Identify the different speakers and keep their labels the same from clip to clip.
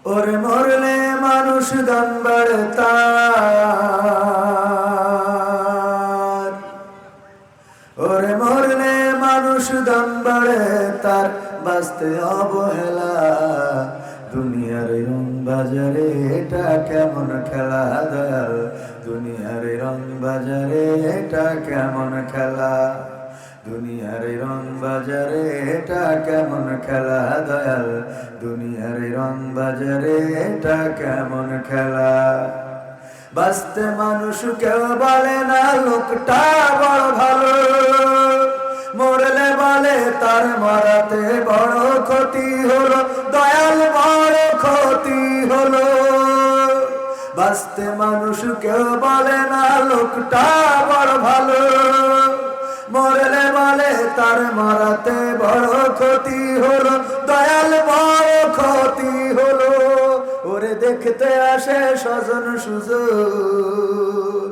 Speaker 1: ওরে মরলে মানুষ দাম বাড়ে তার, ওরে মরলে মানুষ দাম বাড়ে তার, বাঁচতে অবহেলা। দুনিয়ার রং বাজারে এটা কেমন খেলা দয়াল, দুনিয়ার রং বাজারে এটা কেমন খেলা, দুনিয়ার রং বাজারে এটা কেমন খেলা দয়াল, দুনিয়ার রং বাজারে এটা কেমন খেলা। বাঁচতে মানুষ কেউ বলে না লোকটা বড় ভালো, মরলে বলে তার মরাতে বড় ক্ষতি হলো, দয়াল বড় ক্ষতি হলো। বাঁচতে মানুষ কেউ বলে না লোকটা বড় ভালো, মরলে বলে তার মরাতে বড় ক্ষতি হলো, দয়াল বড় ক্ষতি হলো। ওরে দেখতে আসে স্বজন সুজন,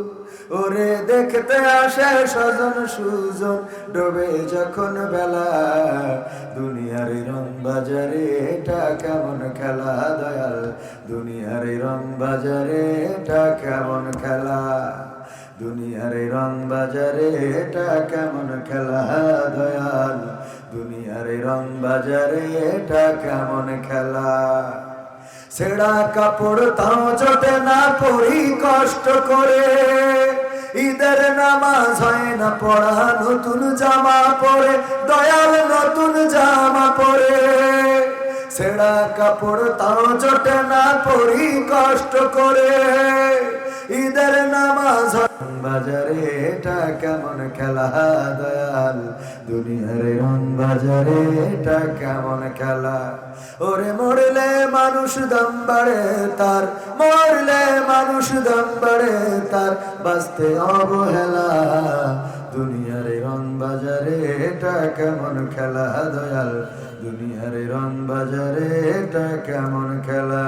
Speaker 1: ওরে দেখতে আসে স্বজন সুজন, ডোবে যখন বেলা। দুনিয়ার রং বাজারে এটা কেমন খেলা দয়াল, দুনিয়ার রং বাজারে এটা কেমন খেলা, দুনিয়ার রং বাজারে এটা কেমন খেলা দয়াল, দুনিয়ার রং বাজারে এটা কেমন খেলা। ছেঁড়া কাপড় তাও জোটে না পরি কষ্ট করে, ঈদের নামাজ হয় না পড়া, নতুন জামা পরে দয়াল নতুন জামা পরে। ছেঁড়া কাপড় তাও জোটে না পরি কষ্ট করে, ঈদের নামাজ বাজারে এটা কেমন খেলা দয়াল, দুনিয়ার রং বাজারে এটা কেমন খেলা। ওরে মরলে মানুষ দাম বাড়ে তার, মরলে মানুষ দাম বাড়ে তার, বাঁচতে অবহেলা। দুনিয়ার রং বাজারে এটা কেমন খেলা দয়াল, দুনিয়ার রং বাজারে এটা কেমন খেলা,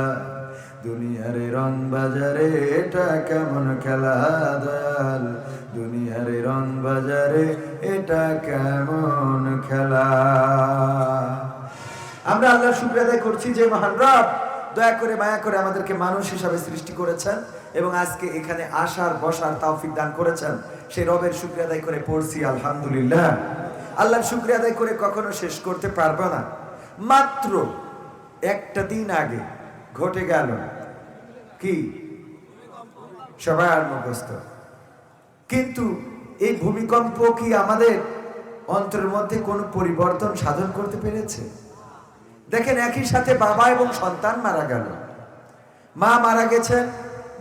Speaker 1: দুনিয়ার রং বাজারে এটা কেমন খেলা দয়াল, দুনিয়ার রং বাজারে এটা কেমন খেলা। আমরা আল্লাহর শুকরিয়া আদায় করছি যে মহান রব দয়া করে মায়া করে আমাদেরকে মানুষ হিসাবে সৃষ্টি করেছেন এবং আজকে এখানে আসার বসার তৌফিক দান করেছেন। সেই রবের শুকরিয়া আদায় করে পড়ছি আলহামদুলিল্লাহ। আল্লাহর শুকরিয়া আদায় করে কখনো শেষ করতে পারবো না। মাত্র একটা দিন আগে ঘটে গেল কি সবার মুখস্থ, কিন্তু এই ভূমিকম্প কি আমাদের অন্তরের মধ্যে কোনো পরিবর্তন সাধন করতে পেরেছে? দেখেন, একই সাথে বাবা এবং সন্তান মারা গেল। মা মারা গেছেন,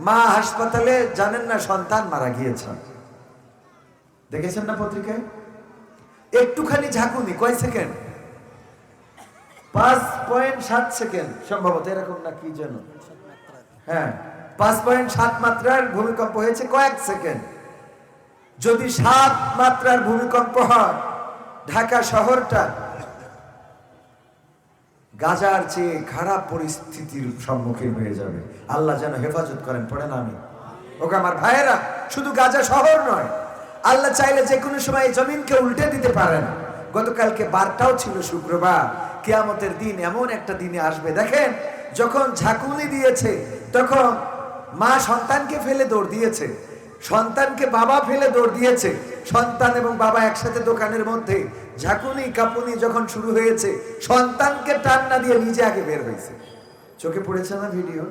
Speaker 1: মা হাসপাতালে, জানেন না সন্তান মারা গিয়েছেন। দেখেছেন না পত্রিকায়? একটুখানি ঝাঁকুনি, কয় সেকেন্ড? 5.7 সেকেন্ড সম্ভবত, এরকম না কি যেন, হ্যাঁ 5.7 মাত্রার ভূমিকম্প হয়েছে কয়েক সেকেন্ড। যদি 7 মাত্রার ভূমিকম্প হয়, ঢাকা শহরটা গাজার চেয়ে খারাপ পরিস্থিতির সম্মুখীন হয়ে যাবে। আল্লাহ যেন হেফাজত করেন, পড়েন আমি। ওকে আমার ভাইয়েরা, শুধু গাজা শহর নয়, আল্লাহ চাইলে যে কোনো সময় জমিনকে উল্টে দিতে পারেন। গতকালকে বারটাও ছিল শুক্রবার, কিয়ামতের দিন এমন একটা দিনে আসবে। দেখেন, যখন ঝাঁকুনি দিয়েছে তখন মা সন্তানকে ফেলে দৌড় দিয়েছে, সন্তানকে বাবা ফেলে দৌড় দিয়েছে, সন্তান এবং বাবা একসাথে দোকানের মধ্যে। ঝাঁকুনি কাঁপুনি যখন শুরু হয়েছে, সন্তানকে টান না দিয়ে নিজে আগে বের হয়েছে। চোখে পড়েছে না ভিডিও?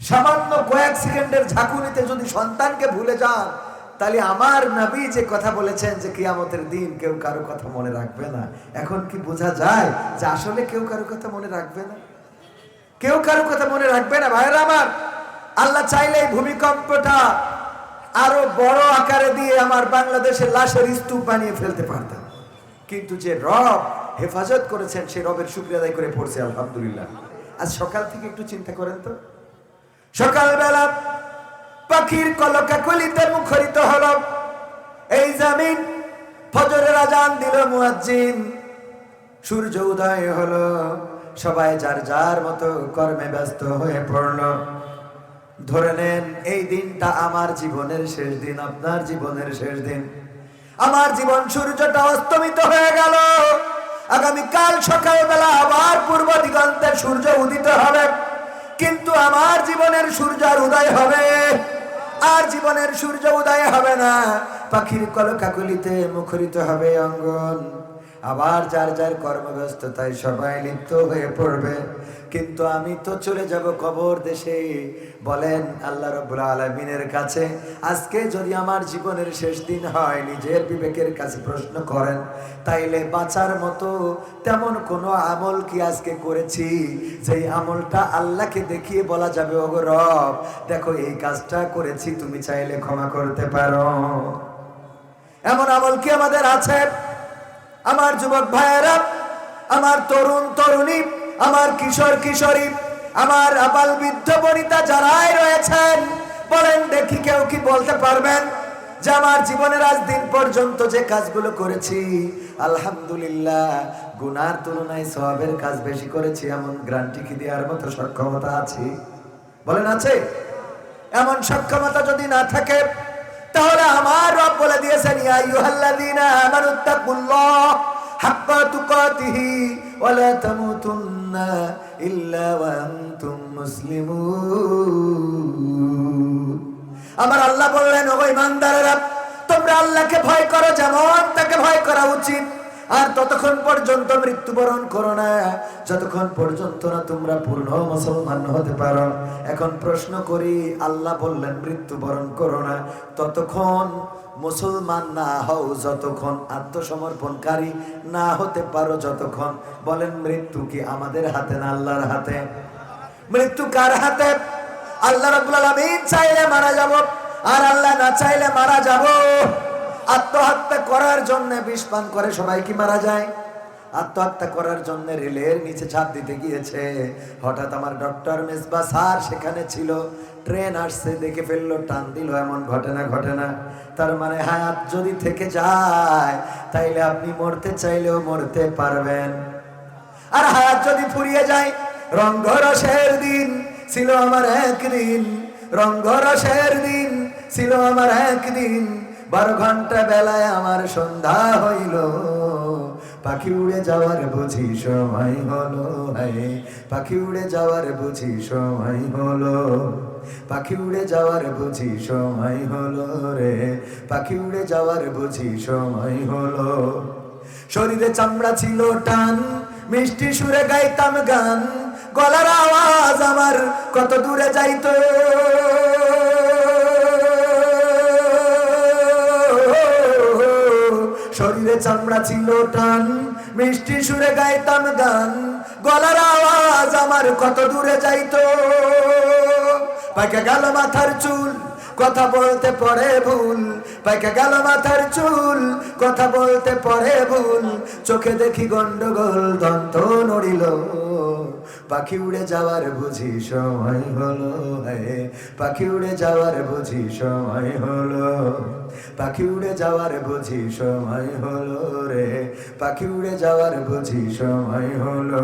Speaker 1: সামান্য কয়েক সেকেন্ডের ঝাঁকুনিতে যদি সন্তানকে ভুলে যান, তাহলে আমার নবী যে কথা বলেছেন যে কিয়ামতের দিন কেউ কারো কথা মনে রাখবে না, এখন কি বোঝা যায় যে আসলে কেউ কারো কথা মনে রাখবে না? কেউ কারো কথা মনে রাখবে না। ভাইরা আমার, আল্লাহ চাইলে এই ভূমিকম্পটা আরো বড় আকারে দিয়ে আমার বাংলাদেশের লাশের স্তূপ বানিয়ে ফেলতে পারতেন, কিন্তু যে রব হেফাজত করেছেন সেই রবের শুকরিয়া আদায় করে পড়ছে আলহামদুলিল্লাহ। আজ সকাল থেকে একটু চিন্তা করেন তো, সকালবেলা পাখির কলকাকলিতে মুখরিত হলো এই জমিন, ফজরের আজান দিল মুয়াজ্জিন, সূর্য উদয় হলো, সবাই যার যার মতো কর্মে ব্যস্ত হয়ে পড়লো। ধরে নেন এই দিনটা আমার জীবনের শেষ দিন, আপনার জীবনের শেষ দিন। আমার জীবন সূর্যটা অস্তমিত হয়ে গেল, আগামীকাল সকালবেলা আবার পূর্ব দিগন্তের সূর্য উদিত হবে, কিন্তু আমার জীবনের সূর্য আর উদয় হবে, আর জীবনের সূর্য উদয় হবে না। পাখির কলকাকলিতে মুখরিত হবে অঙ্গন, আবার যার যার কর্মব্যস্ততায় সবাই লিপ্ত হয়ে পড়বে, কিন্তু আমি তো চলে যাব কবর দেশে। বলেন আল্লাহ রাব্বুল আলামিনের কাছে আজকে যদি আমার জীবনের শেষ দিন হয়, নিজের বিবেকের কাছে প্রশ্ন করেন, তাইলে বাঁচার মতো তেমন কোনো আমল কি আজকে করেছি যেই আমলটা আল্লাহকে দেখিয়ে বলা যাবে, ওগো রব দেখো এই কাজটা করেছি, তুমি চাইলে ক্ষমা করতে পারো? এমন আমল কি আমাদের আছে? আমার যুবক ভাইয়েরা, আমার তরুণ তরুণী, আমার কিশোর কিশোরী, আমার আবাল বৃদ্ধ বনিতা যারাই রয়েছেন, বলেন দেখি কেউ কি বলতে পারবেন যে আমার জীবনের আজ দিন পর্যন্ত যে কাজগুলো করেছি আলহামদুলিল্লাহ গুনার তুলনায় সওয়াবের কাজ বেশি করেছি, এমন গ্যারান্টি কি দেওয়ার মতো সক্ষমতা আছে? বলেন আছে? এমন সক্ষমতা যদি না থাকে, তাহলে আমার রব বলে দিয়েছেন ইয়া আইয়ুহাল্লাযীনা আমানুত্তাকুল্লাহ হাক্কা তুকাতিহি ওয়া লা তামুতুন্না ইল্লা ওয়া আনতুম মুসলিমুন। আমার আল্লাহ বললেন, ওগো ঈমানদারেরা, তোমরা আল্লাহকে ভয় করো যেমন তাকে ভয় করা উচিত, আর ততক্ষণ পর্যন্ত মৃত্যুবরণ করো না যতক্ষণ পর্যন্ত না তোমরা পূর্ণ মুসলমান হতে পারো। এখন প্রশ্ন করি, আল্লাহ বললেন মৃত্যুবরণ করো না, ততক্ষণ মুসলমান না হও যতক্ষণ, আত্মসমর্পণকারী না হতে পারো যতক্ষণ। বলেন মৃত্যু কি আমাদের হাতে না আল্লাহর হাতে? মৃত্যু কার হাতে? আল্লাহ রাব্বুল আলামিন চাইলে মারা যাব, আর আল্লাহ না চাইলে মারা যাব। আত্মহত্যা করার জন্য বিষ পান করে সবাই কি মারা যায়? আত্মহত্যা করার জন্য রেলের নিচে ঝাঁপ দিতে গিয়েছে, হঠাৎ আমার ডক্টর মেজবা স্যার সেখানে ছিল, ট্রেন আসছে দেখে ফেললো, টান দিল, এমন ঘটনা ঘটে না? তার মানে হায়াত যদি থেকে যায় তাইলে আপনি মরতে চাইলেও মরতে পারবেন, আর হায়াত যদি ফুরিয়ে যায়, রঙ্গরসের দিন ছিল আমার একদিন, রঙ্গরসের দিন ছিল আমার একদিন, 12 ঘন্টা বেলায় আমার সন্ধ্যা হইল, পাখি উড়ে যাওয়ার বুঝি সময় হলো, হায় পাখি উড়ে যাওয়ার বুঝি সময় হলো, পাখি উড়ে যাওয়ার বুঝি সময় হলো রে, পাখি উড়ে যাওয়ার বুঝি সময় হলো। শরীরে চামড়া ছিল টান, মিষ্টি সুরে গাইতাম গান, গলার আওয়াজ আমার কত দূরে যাইতো, শরীরে চামড়া ছিল টান, মিষ্টি সুরে গাইতাম গান, গলার আওয়াজ আমার কত দূরে যাইতো। পাকে গেল মাথার চুল, কথা বলতে পড়ে ভুল, পাকে গেল মাথার চুল, কথা বলতে পড়ে ভুল, চোখে দেখি গন্ডগোল, দন্ত নড়িল, পাখি উড়ে যাওয়ার বুঝি সময় হলো, হায় পাখি উড়ে যাওয়ার বুঝি সময় হলো, পাখি উড়ে যাওয়ার বুঝি সময় হলো রে, পাখি উড়ে যাওয়ার বুঝি সময় হলো।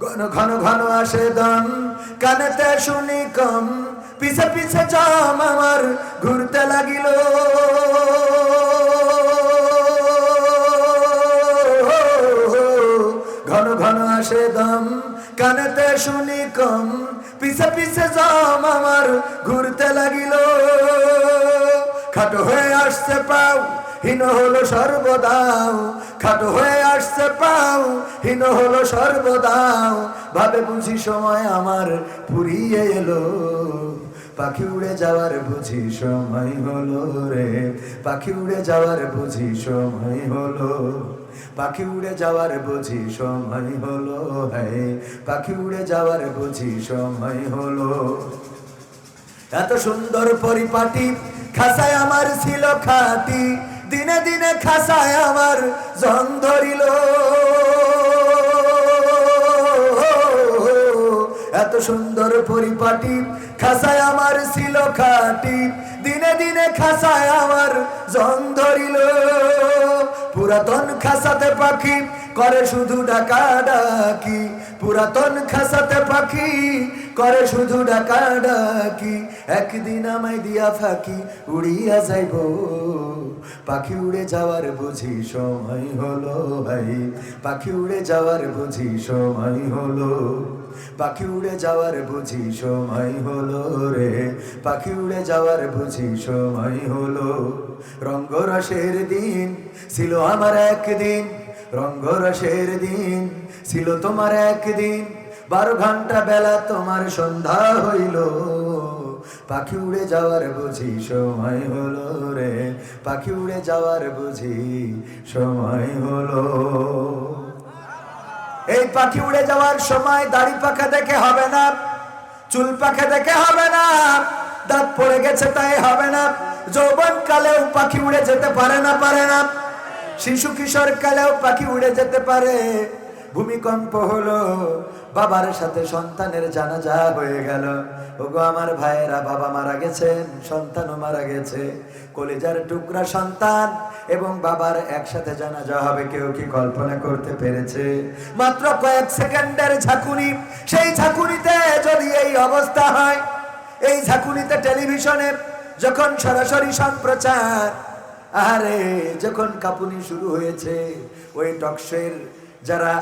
Speaker 1: ঘন ঘন ঘন আসে দম, কানেতে শুনি কম, পিছে পিছে জাম আমার ঘুরতে লাগিল, ঘন ঘন আসে দম, কানেতে শুনি কম, পিছে পিছে জাম আমার ঘুরতে লাগিল, খাটো হয়ে আসছে পাও, হীন হলো সর্বদাও, খাটো হয়ে আসছে পাও, হীন হলো সর্বদাও, ভাবে বুঝি সময় আমার ফুরিয়ে এলো, পাখি উড়ে যাওয়ার বুঝি সময় হলো রে, পাখি উড়ে যাওয়ার বুঝি সময় হলো, পাখি উড়ে যাওয়ার বুঝি সময় হলো, হায় পাখি উড়ে যাওয়ার বুঝি সময় হলো। এত সুন্দর পরিপাটি খাসায় আমার ছিল খাটি, দিনে দিনে খাসায় আমার জং ধরিল, এত সুন্দর পরিপাটি খাসায় আমার ছিল খাটি, দিনে দিনে খাসায় আমার জং ধরিল, পুরাতন খাসাতে পাখি করে শুধু ডাকাডাকি, পুরাতন খাসাতে পাখি করে শুধু ডাকাডাকি, একদিন আমায় দিয়া ফাঁকি উড়িয়া যাইব, পাখি উড়ে যাওয়ার বুঝি সময় হলো ভাই, পাখি উড়ে যাওয়ার বুঝি সময় হলো, পাখি উড়ে যাওয়ার বুঝি সময় হলো রে, পাখি উড়ে যাওয়ার বুঝি সময় হলো। রঙ্গরসের দিন ছিল আমার একদিন, রঙ্গরসের দিন ছিল তোমার একদিন, 12 ঘন্টা বেলা তোমার সন্ধ্যা হইল, পাখি উড়ে যাওয়ার বুঝি সময় হলো রে, পাখি উড়ে যাওয়ার বুঝি সময় হলো। এই পাখি উড়ে যাওয়ার সময় দাড়ি পাখা দেখে হবে না, চুল পাখা দেখে হবে না, দাঁত পড়ে গেছে তাই হবে না, যৌবন কালেও পাখি উড়ে যেতে পারে না, পারে না, শিশু কিশোর কালেও পাখি উড়ে যেতে পারে। ভূমিকম্প হলো, বাবার সাথে সন্তানের জানাজা হয়ে গেল, ওগো আমার ভাইয়েরা, বাবা মারা গেছেন, সন্তানও মারা গেছে, কলিজার টুকরা সন্তান এবং বাবার একসাথে জানাজা হবে, কেউ কি কল্পনা করতে পেরেছে? মাত্র কয়েক সেকেন্ডের ঝাঁকুনি, সেই ঝাঁকুনিতে যদি এই অবস্থা হয়, এই ঝাঁকুনিতে টেলিভিশনে যখন সরাসরি সম্প্রচার, আরে যখন কাঁপুনি শুরু হয়েছে, ওই টকশোর যারা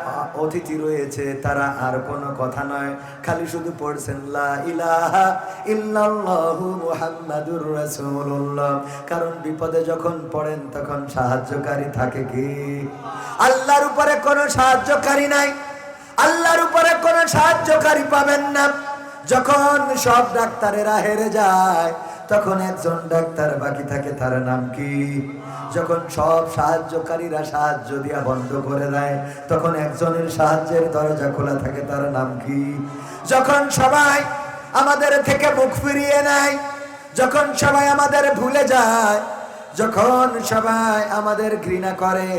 Speaker 1: অতিথি রয়েছে তারা আর কোনো কথা নয়, খালি শুধু পড়ছেন লা ইলাহা ইল্লাল্লাহু মুহাম্মাদুর রাসূলুল্লাহ। কারণ বিপদে যখন পড়েন তখন সাহায্যকারী থাকে কি? আল্লাহর উপরে কোনো সাহায্যকারী নাই, আল্লাহর উপরে কোনো সাহায্যকারী পাবেন না। যখন সব ডাক্তারেরা হেরে যায় তখন একজন ডাক্তার বাকি থাকে, তার নাম কি? যখন সব সাহায্যকারীরা সাহায্য দিয়া বন্ধ করে দেয় তখন একজনের সাহায্যের দরজা খোলা থাকে, তার নাম কি? যখন সবাই আমাদের থেকে মুখ ফিরিয়ে নেয়, যখন সবাই আমাদের ভুলে যায়, যখন সবাই আমাদের ঘৃণা করে,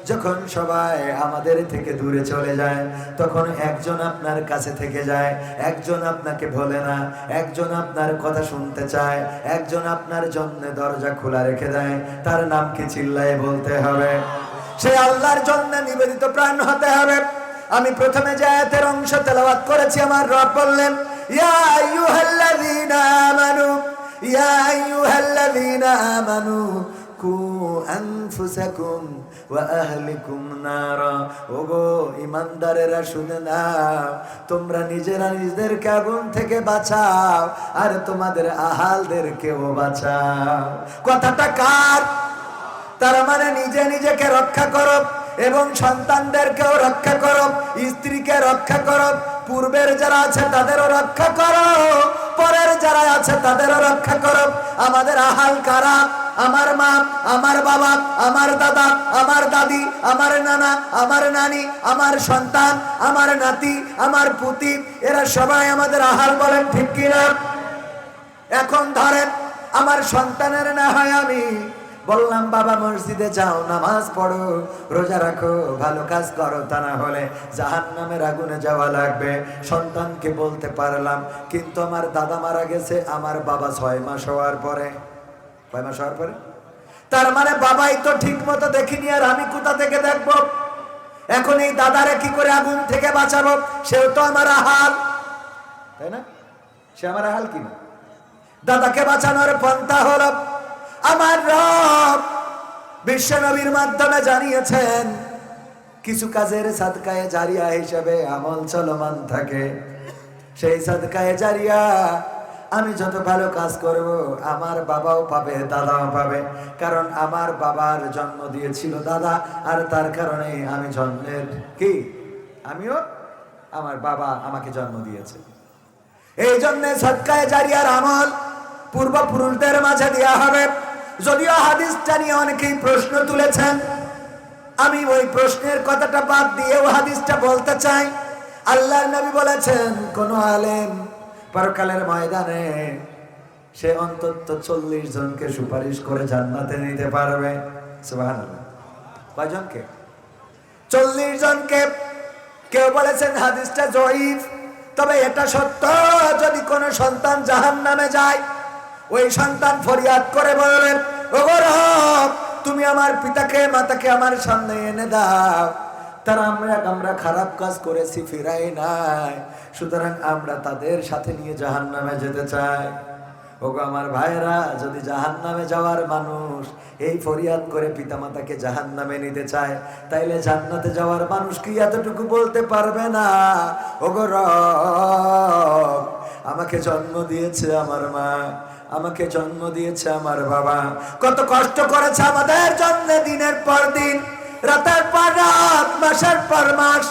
Speaker 1: যখন সবাই আমাদের থেকে দূরে চলে যায়, তখন একজন আপনার কাছে থেকে যায়, একজন আপনাকে ভোলে না, একজন আপনার কথা শুনতে চায়, একজন আপনার জন্য দরজা খোলা রেখে দেয়, তার নাম কি? চিল্লায়ে বলতে হবে। সেই আল্লাহর জন্য নিবেদিত প্রাণ হতে হবে। আমি প্রথমে যে আয়াতের অংশ তেলাওয়াত করেছি, আমার রব বললেন, ইয়া আইয়ুহাল্লাযীনা আমানু, ইয়া আইয়ুহাল্লাযীনা আমানু কু আনফুসাকুম ওয়া আহলিকুম নারা। ওগো ঈমানদারেরা শুনে নাও, তোমরা নিজেরা নিজেদেরকে আগুন থেকে বাঁচাও আর তোমাদের আহালদেরকেও বাঁচাও। কথাটা কার? তার মানে নিজে নিজেকে রক্ষা করো এবং সন্তানদেরকেও রক্ষা করো, স্ত্রীকে রক্ষা করো, পূর্বের যারা আছে তাদেরও রক্ষা করো, পরের যারা আছে তাদেরও রক্ষা করো। আমাদের আহাল কারা? আমার মা, আমার বাবা, আমার দাদা, আমার দাদি, আমার নানা, আমার নানি, আমার সন্তান, আমার নাতি, আমার পুতি, এরা সবাই আমাদের আহাল, বলেন ঠিক কিনা? এখন ধরেন আমার সন্তানের না হয় আমি বললাম, বাবা মসজিদে যাও, নামাজ পড়ো, রোজা রাখো, ভালো কাজ করো, তা না হলে জাহান্নামের আগুনে যাওয়া লাগবে। সন্তানকে বলতে পারলাম, কিন্তু আমার দাদা মারা গেছে আমার বাবা 6 মাস হওয়ার পরে। 6 মাস হওয়ার পরে? তার মানে বাবাই তো ঠিক মতো দেখিনি, আর আমি কোথা থেকে দেখবো? এখন এই দাদারে কি করে আগুন থেকে বাঁচাবো? সেও তো আমার আহাল, তাই না? সে আমার আহাল কিনা? দাদাকে বাঁচানোর পন্থা হলো, আমার রব বিশ্ব নবীর মাধ্যমে জানিয়েছেন, কিছু কাজের সাদকায়ে জারিয়া হিসেবে আমল চলমান থাকে। সেই সাদকায়ে জারিয়া আমি যত ভালো কাজ করব আমার বাবাও পাবে, দাদাও পাবে, কারণ আমার বাবার জন্ম দিয়েছিল দাদা, আর তার কারণে আমি জন্মের কি, আমিও, আমার বাবা আমাকে জন্ম দিয়েছে। এই জন্য সাদকায়ে জারিয়ার আমল পূর্বপুরুষদের মাঝে দেওয়া হবে। যদিও হাদিসটা নিয়ে অনেকেই প্রশ্ন তুলেছেন, আমি ওই প্রশ্নের কথাটা বাদ দিয়েও হাদিসটা বলতে চাই। আল্লাহর নবী বলেছেন, কোন আলেম পরকালের ময়দানে সে অন্তত 40 জনকে সুপারিশ করে জান্নাতে নিতে পারবে। সুবহানাল্লাহ। কয়জনকে? 40 জনকে। কেউ বলেছেন হাদিসটা জয়ীফ, তবে এটা সত্য। যদি কোনো সন্তান জাহান্নামে যায়, ওই সন্তান ফরিয়াদ করে বললেন, ওগো রব, তুমি আমার পিতাকে মাতাকে আমার সামনে এনে দাও, তারা আমরা খারাপ কাজ করেছি, ফিরাই নাই, সুতরাং আমরা তাদের সাথে নিয়ে জাহান্নামে যেতে চাই। ওগো আমার ভাইরা, যদি জাহান্নামে যাওয়ার মানুষ এই ফরিয়াদ করে পিতামাতাকে জাহান্নামে নিতে চায়, তাইলে জান্নাতে যাওয়ার মানুষ কি এতটুকু বলতে পারবে না, ওগো রব, আমাকে জন্ম দিয়েছে আমার মা, আমাকে জন্ম দিয়েছে আমার বাবা, কত কষ্ট করেছে আমাদের জন্য, দিনের পর দিন, রাতের পর রাত, মাসের পর মাস,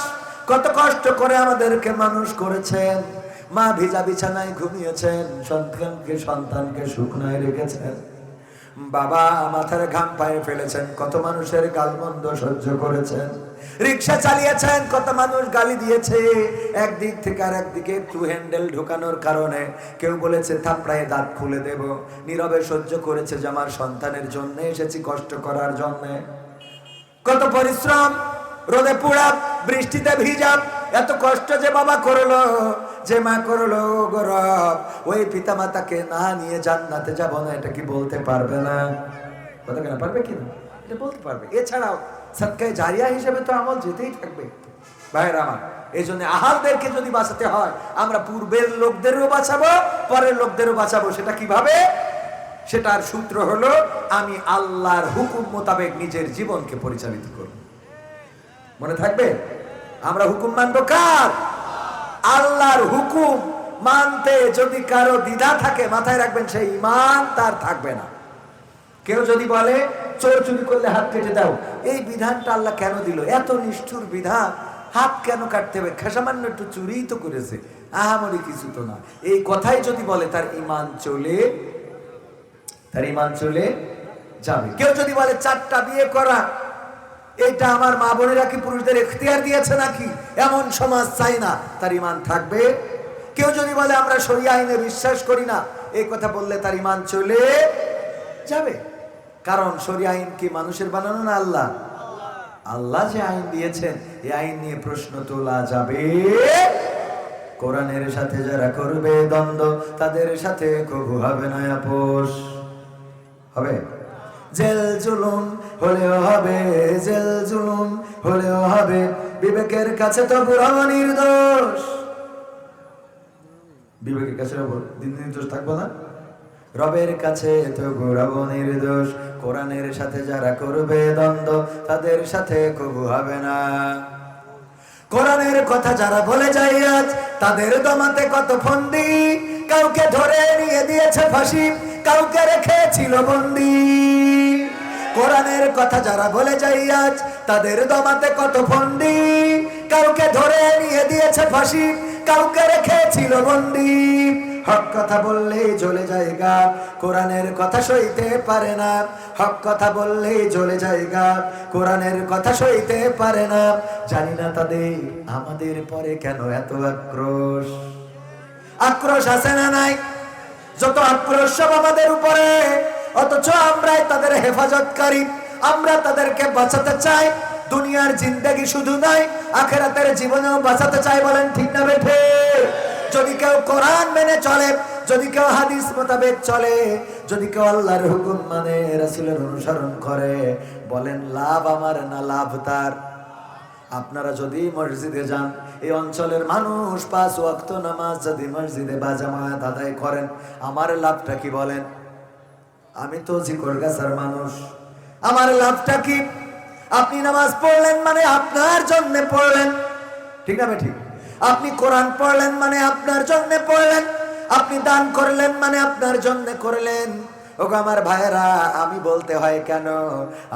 Speaker 1: কত কষ্ট করে আমাদেরকে মানুষ করেছেন। মা ভিজা বিছানায় ঘুমিয়েছেন, সন্তানকে শুকনায় রেখেছেন, বাবা মাথার ঘাম পায়ে ফেলেছেন, কত মানুষের গালমন্দ সহ্য করেছেন, রিক্সা চালিয়েছেন, কত মানুষ গালি দিয়েছে, একদিক থেকে আর একদিকে একটু হ্যান্ডেল ঢোকানোর কারণে কেউ বলেছে থাপড়ায় দাঁত খুলে দেব, নীরবে সহ্য করেছে যে আমার সন্তানের জন্য এসেছি কষ্ট করার জন্য। কত পরিশ্রম, রোদে পুড়া, বৃষ্টিতে ভিজা, এত কষ্ট যে বাবা করলো, যে মা করলো, গৌরব, ওই পিতা মাতাকে না নিয়ে জান্নাতে যাব না, এটা কি বলতে পারবে না? কথা কেন পারবে, কি না এটা বলতে পারবে। এছাড়াও সাদকায়ে জারিয়া হিসেবে তো আমল যেতেই থাকবে ভাইরা আমার। এই জন্য আহালদেরকে যদি বাঁচাতে হয়, আমরা পূর্বের লোকদেরও বাঁচাবো, পরের লোকদেরও বাঁচাবো। সেটা কিভাবে? সেটার সূত্র হলো, আমি আল্লাহর হুকুম মোতাবেক নিজের জীবনকে পরিচালিত করব। মনে থাকবে, আমরা হুকুম মানব কার? আল্লাহর হুকুম মানতে যদি কারো দ্বিধা থাকে, মাথায় রাখবেন সেই ঈমান তার থাকবে না। কেউ যদি বলে চোর চুরি করলে হাত কেটে দাও, এই বিধানটা আল্লাহ কেন দিল? এত নিষ্ঠুর বিধান, হাত কেন কাটতে হবে? সামান্য একটু চুরিই তো করেছে, আহামরি কিছু তো না, এই কথাই যদি বলে, তার ঈমান চলে যাবে। কেউ যদি বলে 4টা বিয়ে করা, এটা আমার মা বোনেরা কি পুরুষদের এখতিয়ার দিয়েছে নাকি, এমন সমাজ চাই না, তার ঈমান থাকবে। কেউ যদি বলে আমরা শরিয়া আইনে বিশ্বাস করি না, এই কথা বললে তার ঈমান চলে যাবে। কারণ শরিয়া আইন কি মানুষের বানানো না আল্লাহ? আল্লাহ যে আইন দিয়েছেন, এই আইন নিয়ে প্রশ্ন তোলা যাবে। কোরআনের সাথে যারা করবে দ্বন্দ্ব, তাদের সাথে কবু হবে না আপোষ। হবে জেল জুলুম হলেও হবে, জেল জুলুম হলেও হবে, বিবেকের কাছে তো পুরো নির্দোষ। বিবেকের কাছে দিন নির্দোষ থাকবো না, রবের কাছে তো পুরো নির্দোষ। কোরআনের সাথে যারা করবে দ্বন্দ্ব, তাদের সাথে কবু হবে না। কোরআনের কথা যারা বলে যায় আজ, তাদের দমাতে কত ফন্দি, কাউকে ধরে নিয়ে দিয়েছে ফাঁসি, কাউকে রেখেছিল বন্দি। কোরআনের কথা যারা বলে যায় আজ, তাদের দমাতে কত ফন্দি, কাউকে ধরে নিয়ে দিয়েছে ফাঁসি, কাউকে রেখেছিল বন্দি। হক কথা বললেই জ্বলে জায়গা, কোরআনের কথা সইতে পারে না। হক কথা বললেই জ্বলে জায়গা, কোরআনের কথা সইতে পারে না। জানি না তাদের আমাদের পরে কেন এত আক্রোশ। আক্রোশ আছে না নাই? যত আক্রোশ সব আমাদের উপরে, অথচ আমরাই তাদের হেফাজতকারী, আমরা তাদেরকে বাঁচাতে চাই। দুনিয়ার জিন্দেগি শুধু নাই, আখিরাতের জীবনেও বাঁচাতে চাই। বলেন ঠিক না বেঠে? যদি কেউ কোরআন মেনে চলে, যদি কেউ হাদিস মোতাবেক চলে, যদি কেউ আল্লাহর হুকুম মানে, রাসূলের অনুসরণ করে, বলেন লাভ আমার না লাভ তার? আপনারা যদি মসজিদে যান, এই অঞ্চলের মানুষ 5 ওয়াক্ত নামাজ যদি মসজিদে বা জামায়াত আদায় করেন, আমার লাভটা কি বলেন? আমি তো জিকরগাছার মানুষ, আমার লাভটা কি? আপনি নামাজ পড়লেন মানে আপনার জন্য পড়লেন, ঠিক না ঠিক? আপনি কোরআন পড়লেন মানে আপনার জন্য পড়লেন, আপনি দান করলেন মানে আপনার জন্য করলেন। ওগো আমার ভাইয়েরা, আমি বলতে হয় কেন?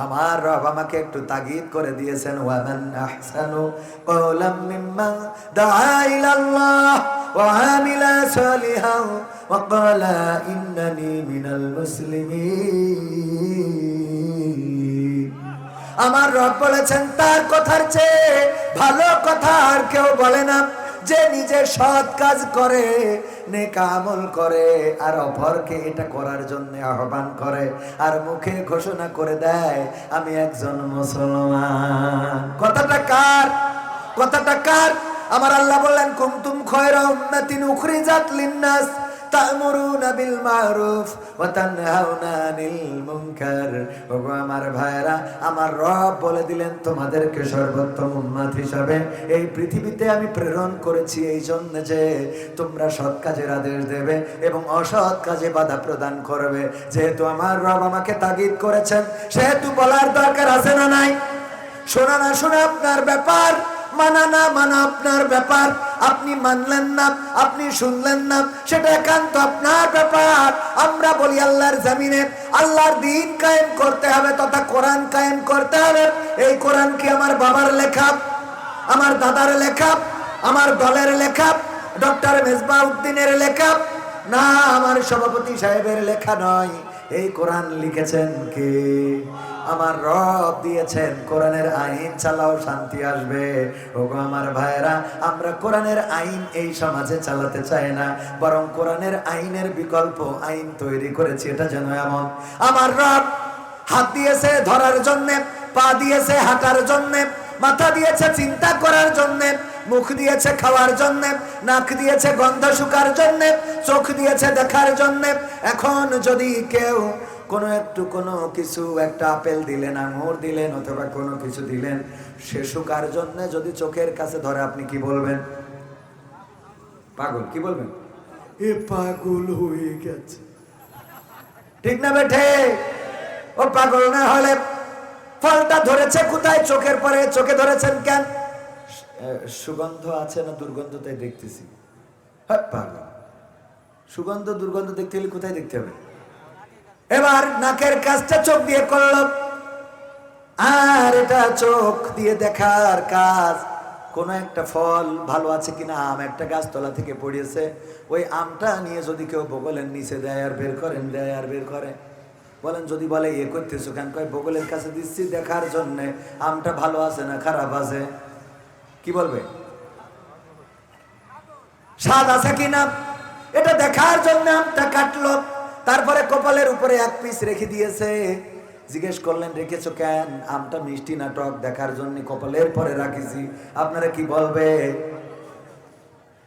Speaker 1: আমার রব আমাকে একটু তাগিদ করে দিয়েছেন, ওয়ামান আহসানু কওলাম মিম্মান দাআ ইলাল্লাহ ওয়া আমিলা সালিহান ওয়া ক্বালা ইন্নানি মিনাল মুসলিমিন। আমার রব বলেছেন, তার কথার চেয়ে ভালো কথা আর কেউ বলে না, যে নিজে সৎ কাজ করে, নেক আমল করে, আর অপরকে এটা করার জন্য আহ্বান করে, আর মুখে ঘোষণা করে দেয় আমি একজন মুসলমান। কথাটা কার? কথাটা কার? আমার আল্লাহ বললেন, কুনতুম খায়রা উম্মাতিন উখরিজাত লিন্নাস তা'মুরুনা বিল মারুফ ওয়া তানহাউনা আনিল মুনকার। ওগো আমার ভাইরা, আমার রব বলে দিলেন তোমাদেরকে সর্বোত্তম উম্মত হিসাবে এই পৃথিবীতে আমি প্রেরণ করেছি এই জন্য যে তোমরা সৎ কাজের আদেশ দেবে এবং অসৎ কাজে বাধা প্রদান করবে। যেহেতু আমার রব আমাকে তাগিদ করেছেন, সেহেতু বলার দরকার আছে না নাই? শোনা না শোনা আপনার ব্যাপার, মানা না মানা আপনার ব্যাপার। আপনি মানলেন না, আপনি শুনলেন না, সেটা একান্ত আপনার ব্যাপার। আমরা বলি আল্লাহর জমিনে আল্লাহর দ্বীন কায়েম করতে হবে, তথা কোরআন কায়েম করতে হবে। এই কোরআন কি আমার বাবার লেখা, আমার দাদার লেখা, আমার দলের লেখা, ডক্টর মেজবাউদ্দিনের লেখা? না, আমার সভাপতি সাহেবের লেখা নয়। এই কোরআন লিখেছেন কে? আমার রব দিয়েছেন। কোরআনের আইন চালাও, শান্তি আসবে। ওগো আমার ভাইরা, আমরা কোরআনের আইন এই সমাজে চালাতে চাই না, বরং কোরআনের আইনের বিকল্প আইন তৈরি করেছি। এটা যেন এমন, আমার রব হাত দিয়েছে ধরার জন্যে, পা দিয়েছে হাঁটার জন্যে, মাথা দিয়েছে চিন্তা করার জন্যে, মুখ দিয়েছে খাওয়ার জন্যে, নাক দিয়েছে গন্ধ শুকার জন্যে, চোখ দিয়েছে দেখার জন্যে। এখন যদি কেউ কোনো কিছু, একটা আপেল দিলেন, আঙুর দিলেন, অথবা কোনো কিছু দিলেন, সে শুকার জন্য যদি চোখের কাছে ধরে, আপনি কি বলবেন? পাগল। কি বলবেন? এ পাগল হয়ে গেছে। ঠিক না বেঠে? ও পাগল না হলে ফলটা ধরেছে কোথায়? চোখের পরে। চোখে ধরেছেন কেন? সুগন্ধ আছে না দুর্গন্ধ, তাই দেখতেছি। পাগল। সুগন্ধ দুর্গন্ধ দেখতে হলে কোথায় দেখতে হবে? এবার নাকের কাজটা চোখ দিয়ে করল, আর এটা চোখ দিয়ে দেখার কাজ। কোন একটা ফল ভালো আছে কিনা, আম একটা গাছতলা থেকে পড়িয়েছে, ওই আমটা নিয়ে যদি কেউ বগলের নিচে দেয় আর বের করেন, দেয় আর বের করে, বলেন যদি বলে ইয়ে করতেছো কেন? কয় বগলের কাছে দিচ্ছি দেখার জন্য আমটা ভালো আছে না খারাপ আছে। কি বলবে? স্বাদ আছে কিনা এটা দেখার জন্য আমটা কাটলো, তারপরে কপালের উপরে এক পিস রেখে দিয়েছে। জিজ্ঞেস করলেন রেখেছো কেন? আমটা মিষ্টি না টক দেখার জন্য কপালের পরে রাখিছি। আপনারা কি বলবে?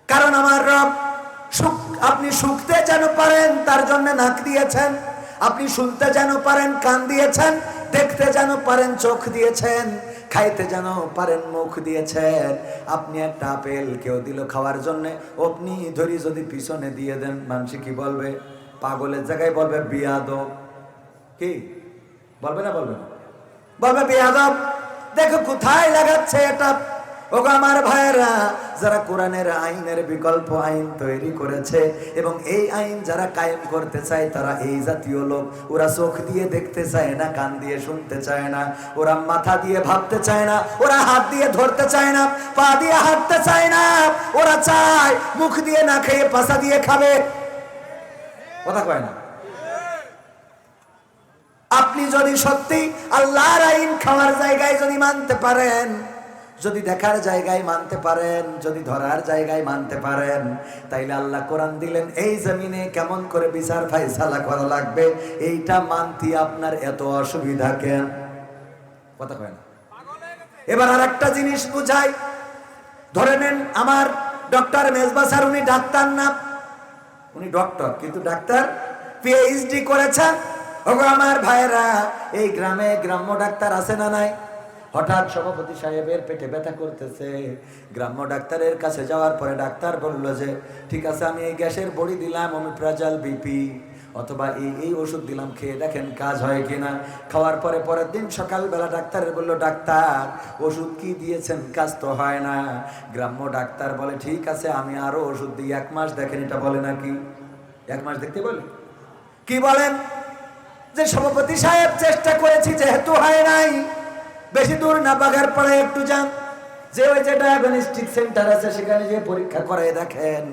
Speaker 1: কারণ আমার রব আপনি শুকতে যেন পারেন তার জন্য নাক দিয়েছেন, আপনি শুনতে যেন পারেন কান দিয়েছেন, দেখতে যেন পারেন চোখ দিয়েছেন, খাইতে যেন পারেন মুখ দিয়েছেন। আপনি একটা আপেল কেউ দিল খাওয়ার জন্য, আপনি ধরি যদি পিছনে দিয়ে দেন, মানুষ কি বলবে? পাগলের জায়গায় বলবে বিয়াদব। কি বলবে না? বলবে না? বলবে বিয়াদব। দেখো কোথায় লাগাচ্ছে এটা। ওগো আমার ভাইয়েরা, যারা কোরআনের আইনের বিকল্প আইন তৈরি করেছে এবং এই আইন যারা কায়েম করতে চায়, তারা এই জাতীয় লোক। ওরা চোখ দিয়ে দেখতে চায় না, কান দিয়ে শুনতে চায় না, ওরা মাথা দিয়ে ভাবতে চায় না, ওরা হাত দিয়ে ধরতে চায় না, পা দিয়ে হাঁটতে চায় না। ওরা চায় মুখ দিয়ে না খেয়ে পাছা দিয়ে খাবে। কথা কয় না? আপনি যদি সত্যি আল্লাহর আইন খাওয়ার জায়গায় যদি মানতে পারেন, যদি দেখার জায়গায় মানতে পারেন, যদি ধরার জায়গায় মানতে পারেন, তাইলে আল্লাহ কোরআন দিলেন এই জমিনে কেমন করে বিচার ফায়সালা করা লাগবে। এইটা মানতে আপনার এত অসুবিধা কেন? কথা কয় না? এবার আর একটা জিনিস বুঝাই। ধরে নেন আমার ডক্টর মেজবা স্যার, উনি ডাক্তার না, উনি ডক্টর, কিন্তু ডাক্তার পিএইচডি করেছেন। ওগো আমার ভাইরা, এই গ্রামে গ্রাম্য ডাক্তার আছে না নাই? হঠাৎ সভাপতি সাহেবের পেটে ব্যথা করতেছে, গ্রাম্য ডাক্তারের কাছে যাওয়ার পরে ডাক্তার বলল যে ঠিক আছে, আমি এই গ্যাসের বড়ি দিলাম, ওমিপ্রাজল বিপি, অথবা এই ওষুধ দিলাম, খেয়ে দেখেন কাজ হয় কিনা। খাওয়ার পরে পরের দিন সকালবেলা ডাক্তারের বলল, ডাক্তার ওষুধ কি দিয়েছেন, কাজ তো হয় না। গ্রাম্য ডাক্তার বলে ঠিক আছে, আমি আরো ওষুধ দিই, 1 মাস দেখেন। এটা বলে নাকি 1 মাস দেখতে বলে? কি বলেন? যে সভাপতি সাহেব চেষ্টা করেছি, যেহেতু হয় নাই, বেশি দূর না, বাগার পরে একটু যান, যে ওই যে ডায়াগনস্টিক সেন্টার আছে সেখানে যে পরীক্ষা করায় দেখেন।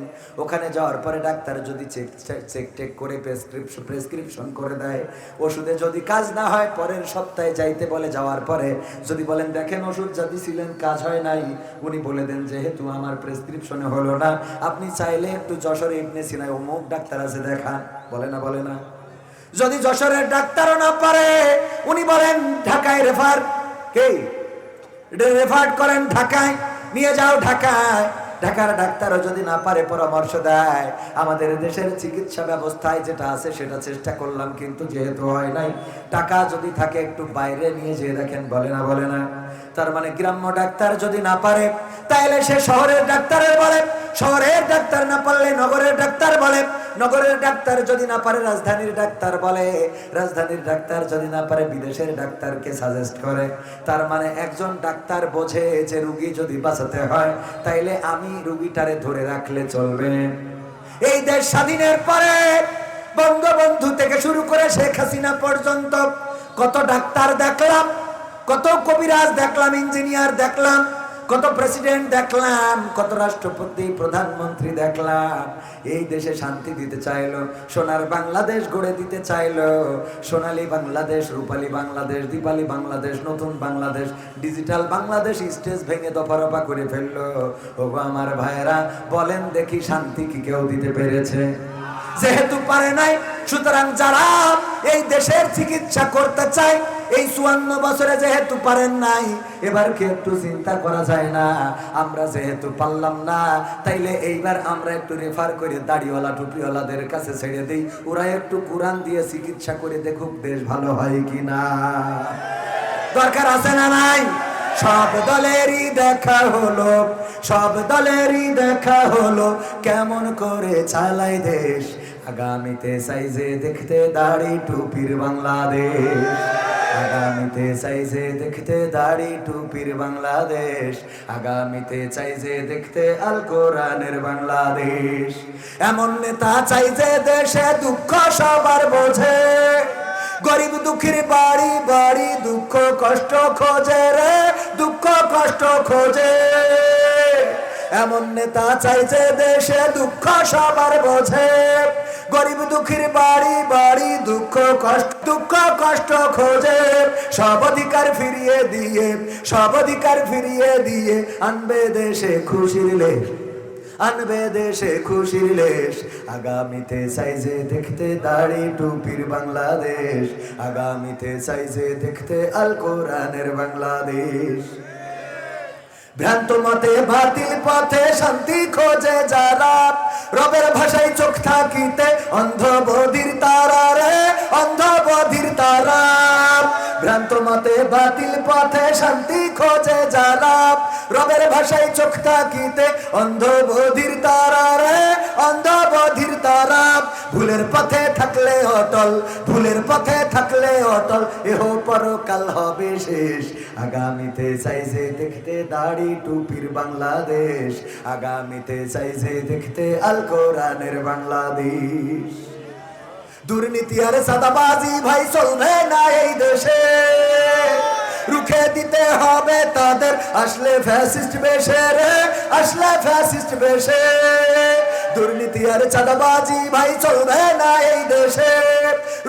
Speaker 1: ওখানে যাওয়ার পরে ডাক্তার যদি চেক টেক করে প্রেসক্রিপশন করে দেয়, ওষুধে যদি কাজ না হয় পরের সপ্তাহে যাইতে বলে। যাওয়ার পরে যদি বলেন দেখেন ওষুধ যা দিছিলেন কাজ হয় নাই, উনি বলে দেন যেহেতু আমার প্রেসক্রিপশনে হলো না, আপনি চাইলে একটু যশোরে ইবনে সিনায় অমুক ডাক্তার আছে দেখান। বলে না? বলে না? যদি যশোরের ডাক্তারও না পারে, উনি বলেন ঢাকায় রেফার করেন, ঢাকায় নিয়ে যাও। ঢাকায় ঢাকার ডাক্তারও যদি না পারে পরামর্শ দেয়, আমাদের দেশের চিকিৎসা ব্যবস্থায় যেটা আছে সেটা চেষ্টা করলাম, কিন্তু যেহেতু হয় নাই, টাকা যদি থাকে একটু বাইরে নিয়ে যেয়ে দেখেন, বলে না। তার মানে গ্রাম্য ডাক্তার যদি না পারে তাইলে সে শহরের ডাক্তারের বলে, শহরের ডাক্তার না পারলে নগরের ডাক্তার বলে, নগরের ডাক্তার যদি না পারে রাজধানীর ডাক্তার বলে, রাজধানীর ডাক্তার যদি না পারে বিদেশের ডাক্তারকে সাজেস্ট করে। তার মানে একজন ডাক্তার বোঝে যে রুগী যদি বাঁচাতে হয় তাইলে আমি রুগীটারে ধরে রাখলে চলবে। এই দেশ স্বাধীনের পরে বঙ্গবন্ধু থেকে শুরু করে শেখ হাসিনা পর্যন্ত কত ডাক্তার দেখলাম, কত কবিরাজ দেখলাম, ইঞ্জিনিয়ার দেখলাম, কত প্রেসিডেন্ট দেখলাম, কত রাষ্ট্রপতি প্রধানমন্ত্রী দেখলাম। এই দেশে শান্তি দিতে চাইলো, সোনার বাংলাদেশ গড়ে দিতে চাইলো, সোনালী বাংলাদেশ, রূপালী বাংলাদেশ, দীপালী বাংলাদেশ, নতুন বাংলাদেশ, ডিজিটাল বাংলাদেশ স্টেজ ভেঙে দফারফা করে ফেললো। ওগো আমার ভাইয়েরা, বলেন দেখি শান্তি কি কেউ দিতে পেরেছে? যেহেতু পারে নাই, সুতরাং যারা এই দেশের চিকিৎসা করতে চায়, এই 54 বছরে যেহেতু পারেন নাই, এবার কি একটু চিন্তা করা যায় না? আমরা যেহেতু পারলাম না, তাইলে এইবার আমরা একটু রেফার করে দাড়িওয়ালা টুপিওয়ালাদের কাছে ছেড়ে দিই, ওরা একটু কোরআন দিয়ে চিকিৎসা করে দেখুক দেশ ভালো হয় কিনা। দরকার আছে না নাই? সব দলেরই দেখা হলো, সব দলেরই দেখা হলো, কেমন করে চালায় দেশ। আগামীতে চাইছে দেখতে দাড়ি টুপির বাংলাদেশ, আগামীতে চাইছে দেখতে দাড়ি টুপির বাংলাদেশ, আগামীতে চাইছে দেখতে আল কোরআনের বাংলাদেশ। এমন নেতা চাইছে দেশে দুঃখ সবার বোঝে, গরিব দুঃখীর বাড়ি বাড়ি দুঃখ কষ্ট খোঁজে রে, দুঃখ কষ্ট খোঁজে। এমন নেতা চাইছে দেশে দুঃখ সবার বোঝে, গরিব দুঃখীর বাড়ি বাড়ি দুঃখ কষ্ট খোঁজে। সব অধিকার ফিরিয়ে দিয়ে, সব অধিকার ফিরিয়ে দিয়ে আনবে দেশে খুশির লেশ, আনবে দেশে খুশির লেশ। আগামীতে চাইছে দেখতে দাড়ি টুপির বাংলাদেশ, আগামীতে চাইছে দেখতে আল কোরআনের বাংলাদেশ। ভ্রান্ত মতে বাতিল পথে শান্তি খোঁজে যারা, রবের ভাষায় চোখ থাকিতে অন্ধ বধির তারা রে, অন্ধ বধির তারা। ভ্রান্ত মতে বাতিল পথে শান্তি খোঁজে যারা, রবের ভাষায় চোখ থাকিতে অন্ধ বধির তারা রে, অন্ধ বধির তারা। ভুলের পথে থাকলে অটল, ভুলের পথে থাকলে অটল, এহ পরকাল হবে শেষ। আগামীতে চাইছে দেখতে দাড়ি টুপির বাংলাদেশ, আগামীতে চাইছে দেখতে আল কোরআনের বাংলাদেশ। দুর্নীতি আর সাদাবাজি ভাই চলবে না এই দেশে, রুখে দিতে হবে তাদের আসলে ফ্যাসিস্ট বেশে রে, আসলে ফ্যাসিস্ট বেশে। দুর্নীতি আর চাঁদাবাজি ভাই চলবে না এই দেশে,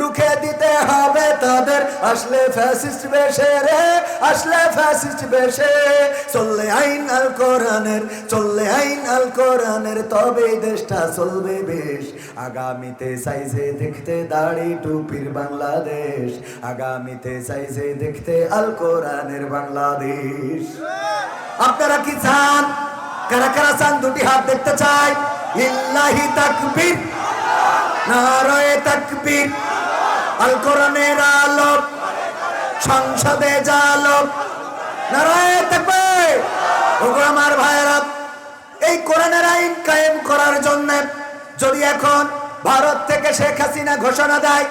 Speaker 1: রুখে দিতে হবে তাদের আসলে ফ্যাসিস্ট বেশে রে, আসলে ফ্যাসিস্ট বেশে। চললে আইন আল কোরআনের, চললে আইন আল কোরআনের, তবে দেশটা চলবে বেশ। আগামীতে চাইছে দেখতে দাড়ি টুপির বাংলাদেশ, আগামীতে চাইছে দেখতে আল কোরআনের বাংলাদেশ। আপনারা কি চান? কারা কারা চান? দুটি হাত দেখতে চাই। লিল্লাহি তাকবীর, নারায়ে তাকবীর। আল কোরআনের আলো সংসদে জালো, নারায়ে তাকবীর। ওগো আমার ভাইরা, এই কোরআনের আইন কায়েম করার জন্য যদি এখন ভারত থেকে শেখ হাসিনা ঘোষণা দেয়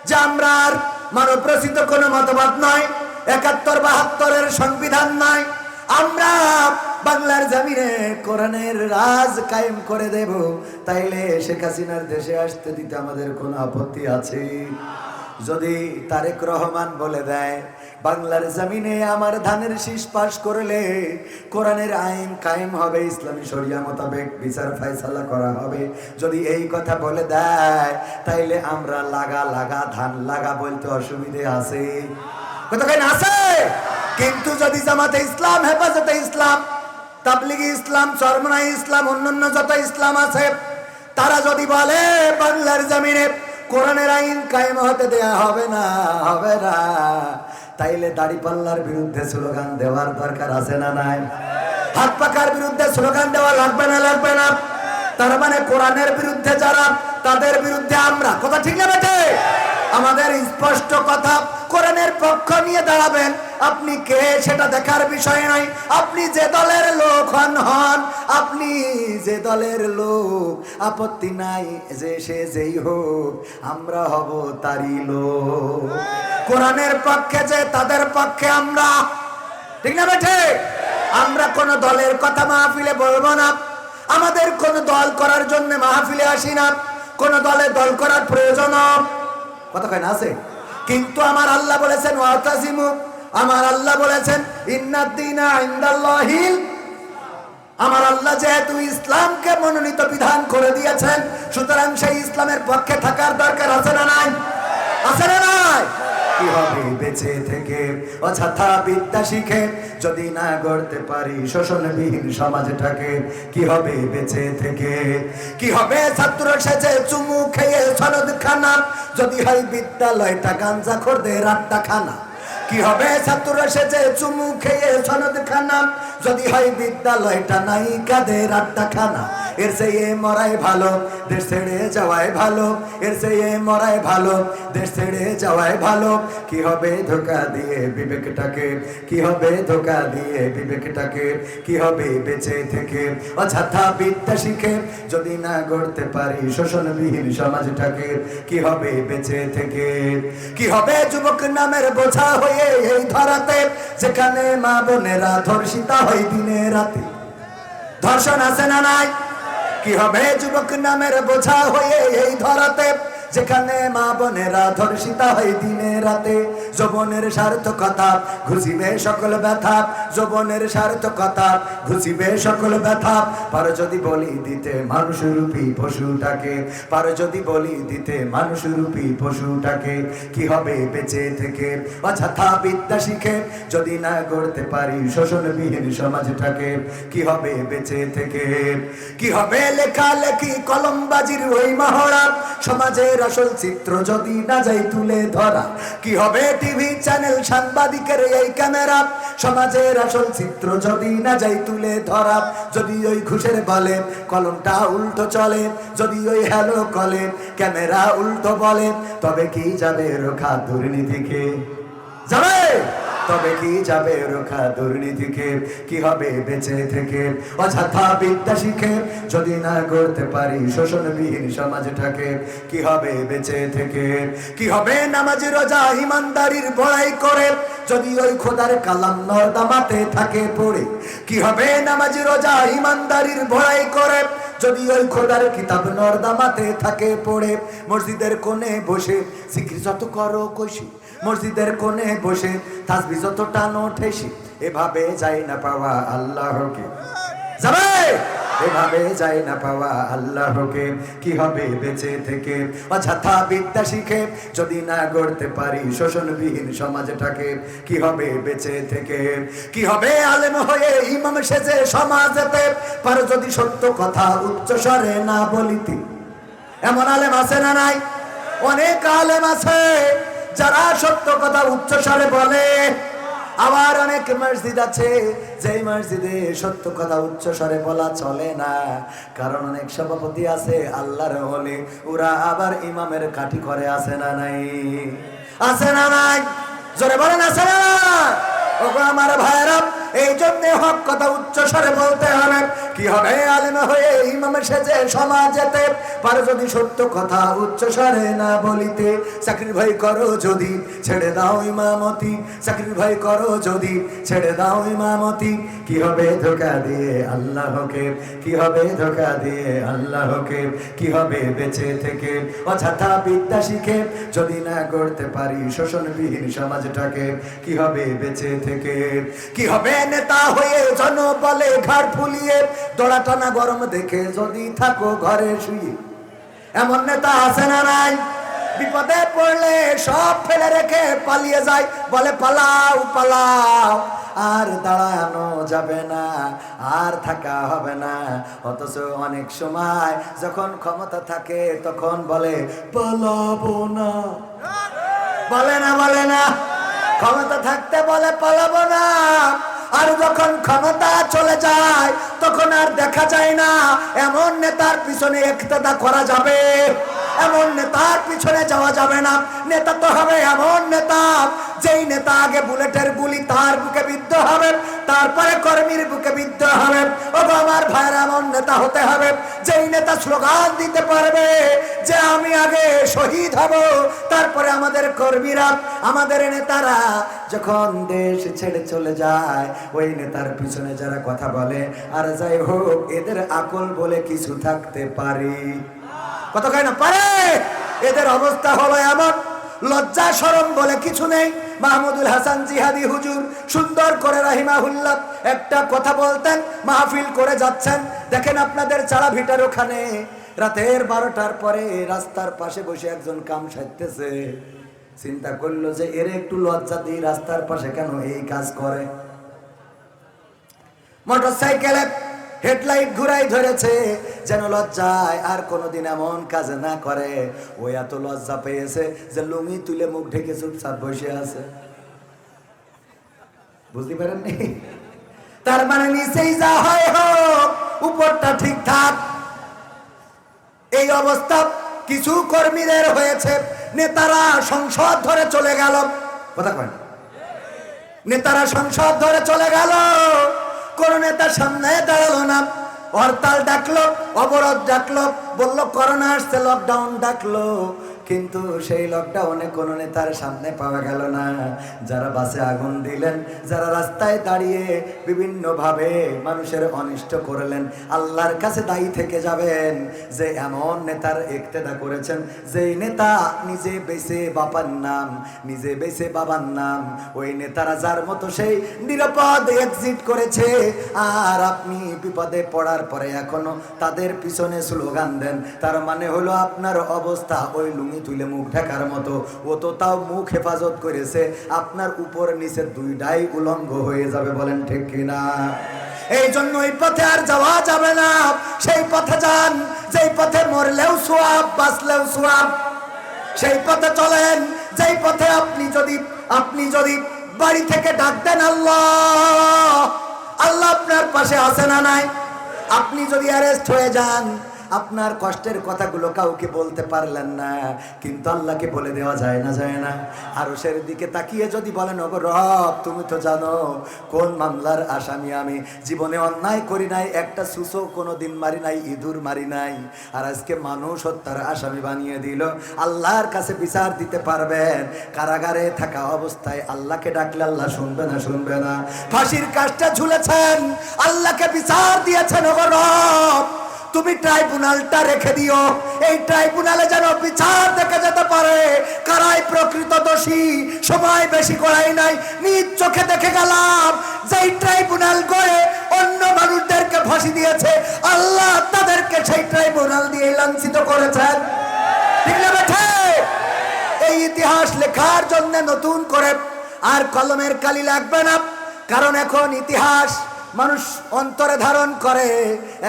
Speaker 1: যে আমরা আর মানব রচিত কোনো মতবাদ নয়, ৭১-৭২-এর সংবিধান নয়, আমরা বাংলার জমিনে কোরআনের রাজ কায়েম করে দেব, তাইলে শেখ হাসিনার দেশে আসতে দিতে আমাদের কোনো আপত্তি আছে? যদি তারেক রহমান বলে দেয় বাংলার জমিনে আমার ধানের শীষ পাশ করলে কোরআনের আইন কায়েম হবে, ইসলামী শরিয়া মোতাবেক বিচার ফয়সালা করা হবে, যদি এই কথা বলে দেয়, তাইলে আমরা লাগা লাগা ধান লাগা বলতে অসুবিধে আছে? কতখানি আছে? কিন্তু যদি জামাতে ইসলাম, হেফাজতে ইসলাম, তাবলিগি ইসলাম, চরমনাই ইসলাম, অন্যান্য যত ইসলাম আছে, তারা যদি বলে বাংলার জমিনে কোরআনের আইন কায়েম হতে দেয়া হবে না, হবে না, তাইলে দাড়িপাল্লার বিরুদ্ধে স্লোগান দেওয়ার দরকার আছে না নাই? হাত পাকার বিরুদ্ধে স্লোগান দেওয়া লাগবে না, লাগবে না? তার মানে কোরআনের বিরুদ্ধে যারা, তাদের বিরুদ্ধে আমরা। কথা ঠিক না বেটে? আমাদের স্পষ্ট কথা, কোরআনের পক্ষ নিয়ে দাঁড়াবেন। আপনি কে সেটা দেখার বিষয় নয়, আপনি যে দলের লোক হন, আপনি যে দলের লোক, আপত্তি নাই যে সে যেই হোক, আমরা হব তারই লোক। কোরআনের পক্ষে যে, তাদের পক্ষে আমরা। ঠিক না বেটে? আমরা কোন দলের কথা মাহফিলে বলবো না। আমাদের কোন দল করার জন্য মাহফিলে আসি না, কোন দলে দল করার প্রয়োজন কথা কয় না আছে। কিন্তু আমার আল্লাহ বলেছেন ওয়াতাসিমু, আমার আল্লাহ বলেছেন ইন্নাদ-দীনা ইনদাল্লাহিল। আমার আল্লাহ যেহেতু ইসলামকে মনোনীত বিধান করে দিয়েছেন, সুতরাং সেই ইসলামের পক্ষে থাকার দরকার আছে না নাই? আছে না নাই? কি হবে বেঁচে থেকে অযথা বিদ্যা শিখে যদি না গড়তে পারি শোষণবিহীন সমাজটাকে? কি হবে বেঁচে থেকে? কি হবে ছাত্র সেজে চুমু খেয়ে সনদ খানা যদি হয় বিদ্যালয়টা গাঞ্জাখোরদের আড্ডাখানা? কি হবে ছাত্র সেজে চুমু খেয়ে সনদ খানা যদি হয় বিদ্যালয়টা নায়িকাদের আড্ডাখানা? এর চেয়ে মরাই ভালো, দেশ ছেড়ে যাওয়াই ভালো। এর চেয়ে মরাই ভালো, দেশ ছেড়ে যাওয়াই ভালো। কি হবে ধোঁকা দিয়ে বিবেকটাকে? কি হবে ধোঁকা দিয়ে বিবেকটাকে? কি হবে বেঁচে থেকে অযথা বিদ্যা শিখে যদি না গড়তে পারি শোষণবিহীন সমাজটাকে? কি হবে বেঁচে থেকে? কি হবে যুবক নামের বোঝা হয়ে এই ধরাতে, যেখানে মা বোনেরা ধর্ষিতা হয় দিনে রাতে? ধর্ষণ আছে না নাই? কি হবে যুবক নামের বোঝা হয়ে এই ধরাতে, যেখানে মা বোনেরা ধর্ষিতা হয় দিনে রাতে? যৌবনের সার্থকতা ঘুষিবে সকল ব্যথা, যৌবনের সার্থকতা ঘুষিবে সকল ব্যথা। পারো যদি বলি দিতে মানুষরূপী পশুটাকে, পারো যদি বলি দিতে মানুষরূপী পশুটাকে? কি হবে বেঁচে থেকে অযথা বিদ্যা শিখে যদি না গড়তে পারি শোষণবিহীন সমাজটাকে? কি হবে বেঁচে থেকে? কি হবে লেখালেখি কলমবাজির ওই মহড়া, সমাজের আসল চিত্র যদি না যাই তুলে ধরা? কি হবে টিভি চ্যানেল সাংবাদিকের এই ক্যামেরা, সমাজের আসল চিত্র যদি না যাই তুলে ধরা? যদি ওই ঘুষের বলে কলমটা উল্টো চলে, যদি ওই হ্যালো কলে ক্যামেরা উল্টো বলে, তবে কি যাবে রোখা দুর্নীতিকে? যাবে? তবে কি যাবে রোখা দুর্নীতিকে? কি হবে বেঁচে থেকে অযথা বিদ্যা শিখে যদি না গড়তে পারি শোষণবিহীন সমাজটাকে? কি হবে বেঁচে থেকে? কি হবে নামাজ রোজা ইমানদারির বড়াই করে যদি ওই খোদার কালাম নর্দমাতে থাকে পড়ে? কি হবে নামাজ রোজা ইমানদারির বড়াই করে যদি ওই খোদার কিতাব নর্দমাতে থাকে পড়ে? মসজিদের কোণে বসে জিকির যত করো কষি, মসজিদের কোণে বসে তাসবিহ যত টানো ঠেসি, এভাবে যাই না পাওয়া আল্লাহকে? যাবে? এভাবে যাই না পাওয়া আল্লাহকে? কি হবে বেঁচে থেকে অযথা বিদ্যা শিখে যদি না গড়তে পারি শোষণবিহীন সমাজটাকে? কি হবে বেঁচে থেকে? কি হবে আলেম হয়ে ইমাম সেজে সমাজেতে পারো যদি সত্য কথা উচ্চ স্বরে না বলিতে? এমন আলেম আছে না নাই? অনেক আলেম আছে যারা সত্য কথা উচ্চ স্বরে বলে। আবার অনেক মসজিদ আছে যেই মসজিদে সত্য কথা উচ্চ স্বরে বলা চলে না, কারণ অনেক সভাপতি আছে আল্লাহর ওলি, ওরা আবার ইমামের কাঠি করে। আছে না নাই? আছে না নাই? জোরে বলেন আছে না? ওগো আমার ভাইরা, এই জন্য হক কথা উচ্চ স্বরে বলতে হবে। কি হবে আলেম হয়ে ইমাম সেজে সমাজেতে পারো যদি সত্য কথা উচ্চ স্বরে না বলিতে? চাকরির ভয় করো যদি ছেড়ে দাও ইমামতি, চাকরির ভয় করো যদি ছেড়ে দাও ইমামতি। কি হবে ধোঁকা দিয়ে আল্লাহকে? কি হবে ধোঁকা দিয়ে আল্লাহকে? কি হবে বেঁচে থেকে অযথা বিদ্যা শিখে যদি না গড়তে পারি শোষণবিহীন সমাজটাকে? কি হবে বেঁচে থেকে? কি হবে নেতা হয়ে জনবলে ঘাড় ফুলিয়ে দড়া টানা গরম দেখে যদি থাকো ঘরে শুয়ে? এমন নেতা আছে না নাই? বিপদে পড়লে সব ফেলে রেখে পালিয়ে যায়, বলে পালাও পালাও, আর দাঁড়ানো যাবে না, আর থাকা হবে না। অথচ অনেক সময় যখন ক্ষমতা থাকে তখন বলে পালাবো না। বলে না? বলে না? ক্ষমতা থাকতে বলে পালাবো না, আর যখন ক্ষমতা চলে যায় তখন আর দেখা যায় না। এমন নেতার পিছনে ইক্তেদা করা যাবে, এমন নেতার পিছনে যাওয়া যাবে না। নেতা তো হবে এমন নেতা, যেই নেতা আগে বুলেটের গুলি তার বুকে বিদ্ধ হবে, তারপরে কর্মীর বুকে বিদ্ধ হবে। ও আমার ভাইরা, এমন নেতা হতে হবে যেই নেতা স্লোগান দিতে পারবে যে আমি আগে শহীদ হব, তারপরে আমাদের কর্মীরা, আমাদের নেতারা যখন দেশ ছেড়ে চলে যায়, ওই নেতার পিছনে যারা কথা বলে, আর যাই হোক এদের আকল বলে কিছু থাকতে পারে, কথা কয় না পারে। এদের অবস্থা হলো এমন, লজ্জা শরম বলে কিছু নেই। মাহমুদুল হাসান জিহাদি হুজুর সুন্দর করে রাহিমাহুল্লাহ একটা কথা বলতেন, মাহফিল করে যাচ্ছেন, দেখেন আপনাদের চাড়া ভিটার ওখানে রাতের 12টার পরে রাস্তার পাশে বসে একজন কাম সারতেছে। চিন্তা করলো যে এর একটু লজ্জা দিয়ে রাস্তার পাশে কেন এই কাজ করে। মোটরসাইকেলে হেডলাইট ঘুরাই ধরেছে যেন লজ্জায় আর কোনোদিন এমন কাজ না করে। ও এত লজ্জা পেয়েছে যে লুঙ্গি তুলে মুখ ঢেকে চুপচাপ বসে আছে। বুঝতে পারেননি? তার মানে নিচেই যা হয় হোক, উপরটা ঠিকঠাক। এই অবস্থা কিছু কর্মীদের হয়েছে। নেতারা সংসদ ধরে চলে গেল, কথা কয়, নেতারা সংসদ ধরে চলে গেল, কোন নেতা সামনে দাঁড়ালো না। হরতাল ডাকলো, অবরোধ ডাকলো, বললো করোনা আসছে, লকডাউন ডাকলো, কিন্তু সেই লকডাউনে কোন নেতার সামনে পাওয়া গেল না। যারা বাসে আগুন দিলেন, যারা রাস্তায় দাঁড়িয়ে বিভিন্ন ভাবে মানুষের অনিষ্ট করলেন, আল্লাহর কাছে দায়ী থেকে যাবেন যে এমন নেতার ইক্তেদা করেছেন, যেই নেতা নিজে বেঁচে বাবার নাম, নিজে বেঁচে বাবার নাম। ওই নেতারা যার মতো সেই নিরাপদ এক্সিট করেছে, আর আপনি বিপদে পড়ার পরে এখনো তাদের পিছনে স্লোগান দেন। তার মানে হলো আপনার অবস্থা ওই লুঙ্গি তুলে মুখ ঢাকার মতো। ও তো তাও মুখ হেফাজত করেছে, আপনার উপর নিচে দুইটাই উলঙ্গ হয়ে যাবে, বলেন ঠিক কিনা? এই জন্য ওই পথে আর যাওয়া যাবে না। সেই পথে যান যেই পথে মরলেও সোয়াব, বাঁচলেও সোয়াব। সেই পথে চলেন যেই পথে আপনি যদি বাড়ি থেকে ডাক দেন আল্লাহ, আল্লাহ আপনার পাশে আছে না নাই? আপনি যদি অ্যারেস্ট হয়ে যান, আপনার কষ্টের কথাগুলো কাউকে বলতে পারলেন না, কিন্তু আল্লাহকে বলে দেওয়া যায় না, যায় না? আরশের দিকে তাকিয়ে যদি বলেন, ওগো রব, তুমি তো জানো কোন মামলার আসামি আমি, জীবনে অন্যায় করি নাই, একটা সুসো কোনোদিন মারি নাই, ইঁদুর মারি নাই, আর আজকে মানুষ হত্যার আসামি বানিয়ে দিল। আল্লাহর কাছে বিচার দিতে পারবেন? কারাগারে থাকা অবস্থায় আল্লাহকে ডাকলে আল্লাহ শুনবে না, শুনবে না? ফাঁসির কাজটা ঝুলেছেন, আল্লাহকে বিচার দিয়েছেন, ওগো রব তুমি ট্রাইব্যুনালটা রেখে দিও, এই ট্রাইব্যুনালে যেন বিচার দেখে যেতে পারে কারাই প্রকৃত দোষী। সময় বেশি করাই নাই, নিজ চোখে দেখে গেলাম যেই ট্রাইব্যুনাল করে অন্য মানুষদেরকে ফাঁসি দিয়েছে, আল্লাহ তাদেরকে সেই ট্রাইব্যুনাল দিয়ে লাঞ্ছিত করেছেন। ঠিক না বেঠে? এই ইতিহাস লেখার জন্য নতুন করে আর কলমের কালি লাগবে না, কারণ এখন ইতিহাস মানুষ অন্তরে ধারণ করে,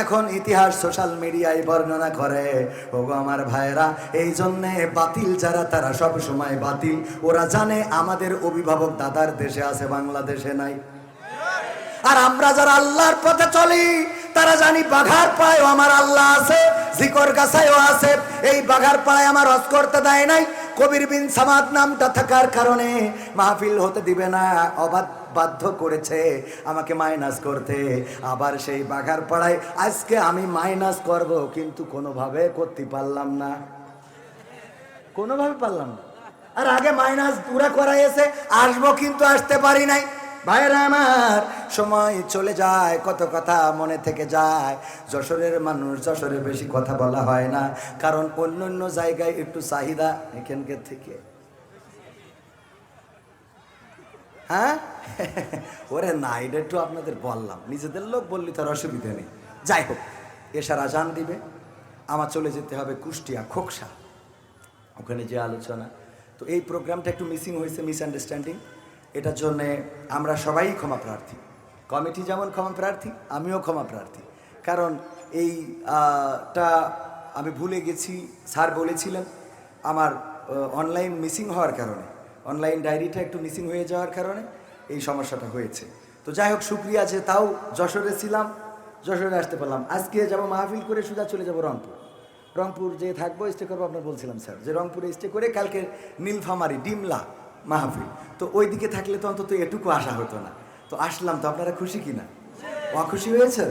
Speaker 1: এখন ইতিহাস সোশ্যাল মিডিয়ায় বর্ণনা করে। ওগো আমার ভাইরা, এই জন্যে বাতিল যারা, তারা সব সময় বাতিল। ওরা জানে আমাদের অভিভাবক দাদার দেশে আছে, বাংলাদেশে নাই। আর আমরা যারা আল্লাহর পথে চলি, তারা জানি বাঘার পাড়ায় আমার আল্লাহ আছে, জিকর গাছায়ও আছে। এই বাঘার পাড়ায় আমার হজ করতে দেয় নাই, কবির বিন সামাদ নামটা থাকার কারণে মাহফিল হতে দিবে না, বাধ্য করেছে আমাকে মাইনাস করতে। আবার সেই বাঘার পাড়ায় আজকে আমি মাইনাস করব, কিন্তু কোনোভাবে করতে পারলাম না, কোনোভাবে পারলাম না। আর আগে মাইনাস পুরা করাইছে, আসবো কিন্তু আসতে পারি নাই। ভাইরা আমার, সময় চলে যায়, কত কথা মনে থেকে যায়। যশোরের মানুষ, যশোরে বেশি কথা বলা হয় না, কারণ অন্য অন্য জায়গায় একটু চাহিদা এখানকার থেকে। হ্যাঁ ওরে না, এটা একটু আপনাদের বললাম, নিজেদের লোক বললি তার অসুবিধা নেই। যাই হোক, এশার আজান দিবে, আমার চলে যেতে হবে কুষ্টিয়া খোকসা, ওখানে যে আলোচনা। তো এই প্রোগ্রামটা একটু মিসিং হয়েছে, মিসআন্ডারস্ট্যান্ডিং। এটার জন্যে আমরা সবাই ক্ষমা প্রার্থী, কমিটি যেমন ক্ষমা প্রার্থী, আমিও ক্ষমা প্রার্থী। কারণ এইটা আমি ভুলে গেছি, স্যার বলেছিলেন আমার অনলাইন মিসিং হওয়ার কারণে, অনলাইন ডায়েরিটা একটু মিসিং হয়ে যাওয়ার কারণে এই সমস্যাটা হয়েছে। তো যাই হোক, শুক্রিয়া আছে, তাও যশোরে ছিলাম, যশোরে আসতে পারলাম। আজকে যাবো মাহফিল করে সোজা চলে যাবো রংপুর। রংপুর যে থাকবো, স্টে করবো, আপনার বলছিলাম স্যার যে রংপুরে স্টে করে কালকে নীলফামারি ডিমলা মাহফিল। তো ওই দিকে থাকলে তো অন্তত এটুকু আশা হতো না। তো আসলাম, তো আপনারা খুশি কিনা? অখুশি হয়েছে?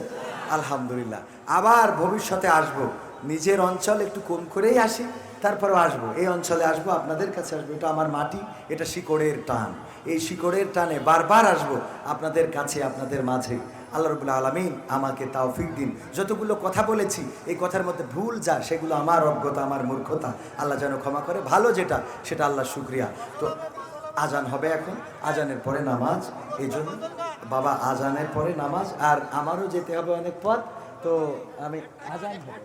Speaker 1: আলহামদুলিল্লাহ। আবার ভবিষ্যতে আসবো, নিজের অঞ্চল একটু কম করেই আসি, তারপরেও আসবো, এই অঞ্চলে আসবো, আপনাদের কাছে আসবো। এটা আমার মাটি, এটা শিকড়ের টান। এই শিকড়ের টানে বারবার আসবো আপনাদের কাছে, আপনাদের মাঝে। আল্লাহ রাব্বুল আলামিন আমাকে তৌফিক দিন। যতগুলো কথা বলেছি, এই কথার মধ্যে ভুল যা, সেগুলো আমার অজ্ঞতা, আমার মূর্খতা, আল্লাহ যেন ক্ষমা করে। ভালো যেটা, সেটা আল্লাহ শুকরিয়া। তো আজান হবে এখন, আজানের পরে নামাজ, এই জন্য বাবা আজানের পরে নামাজ, আর আমারও যেতে হবে অনেক পথ। তো আমি আজান হবে,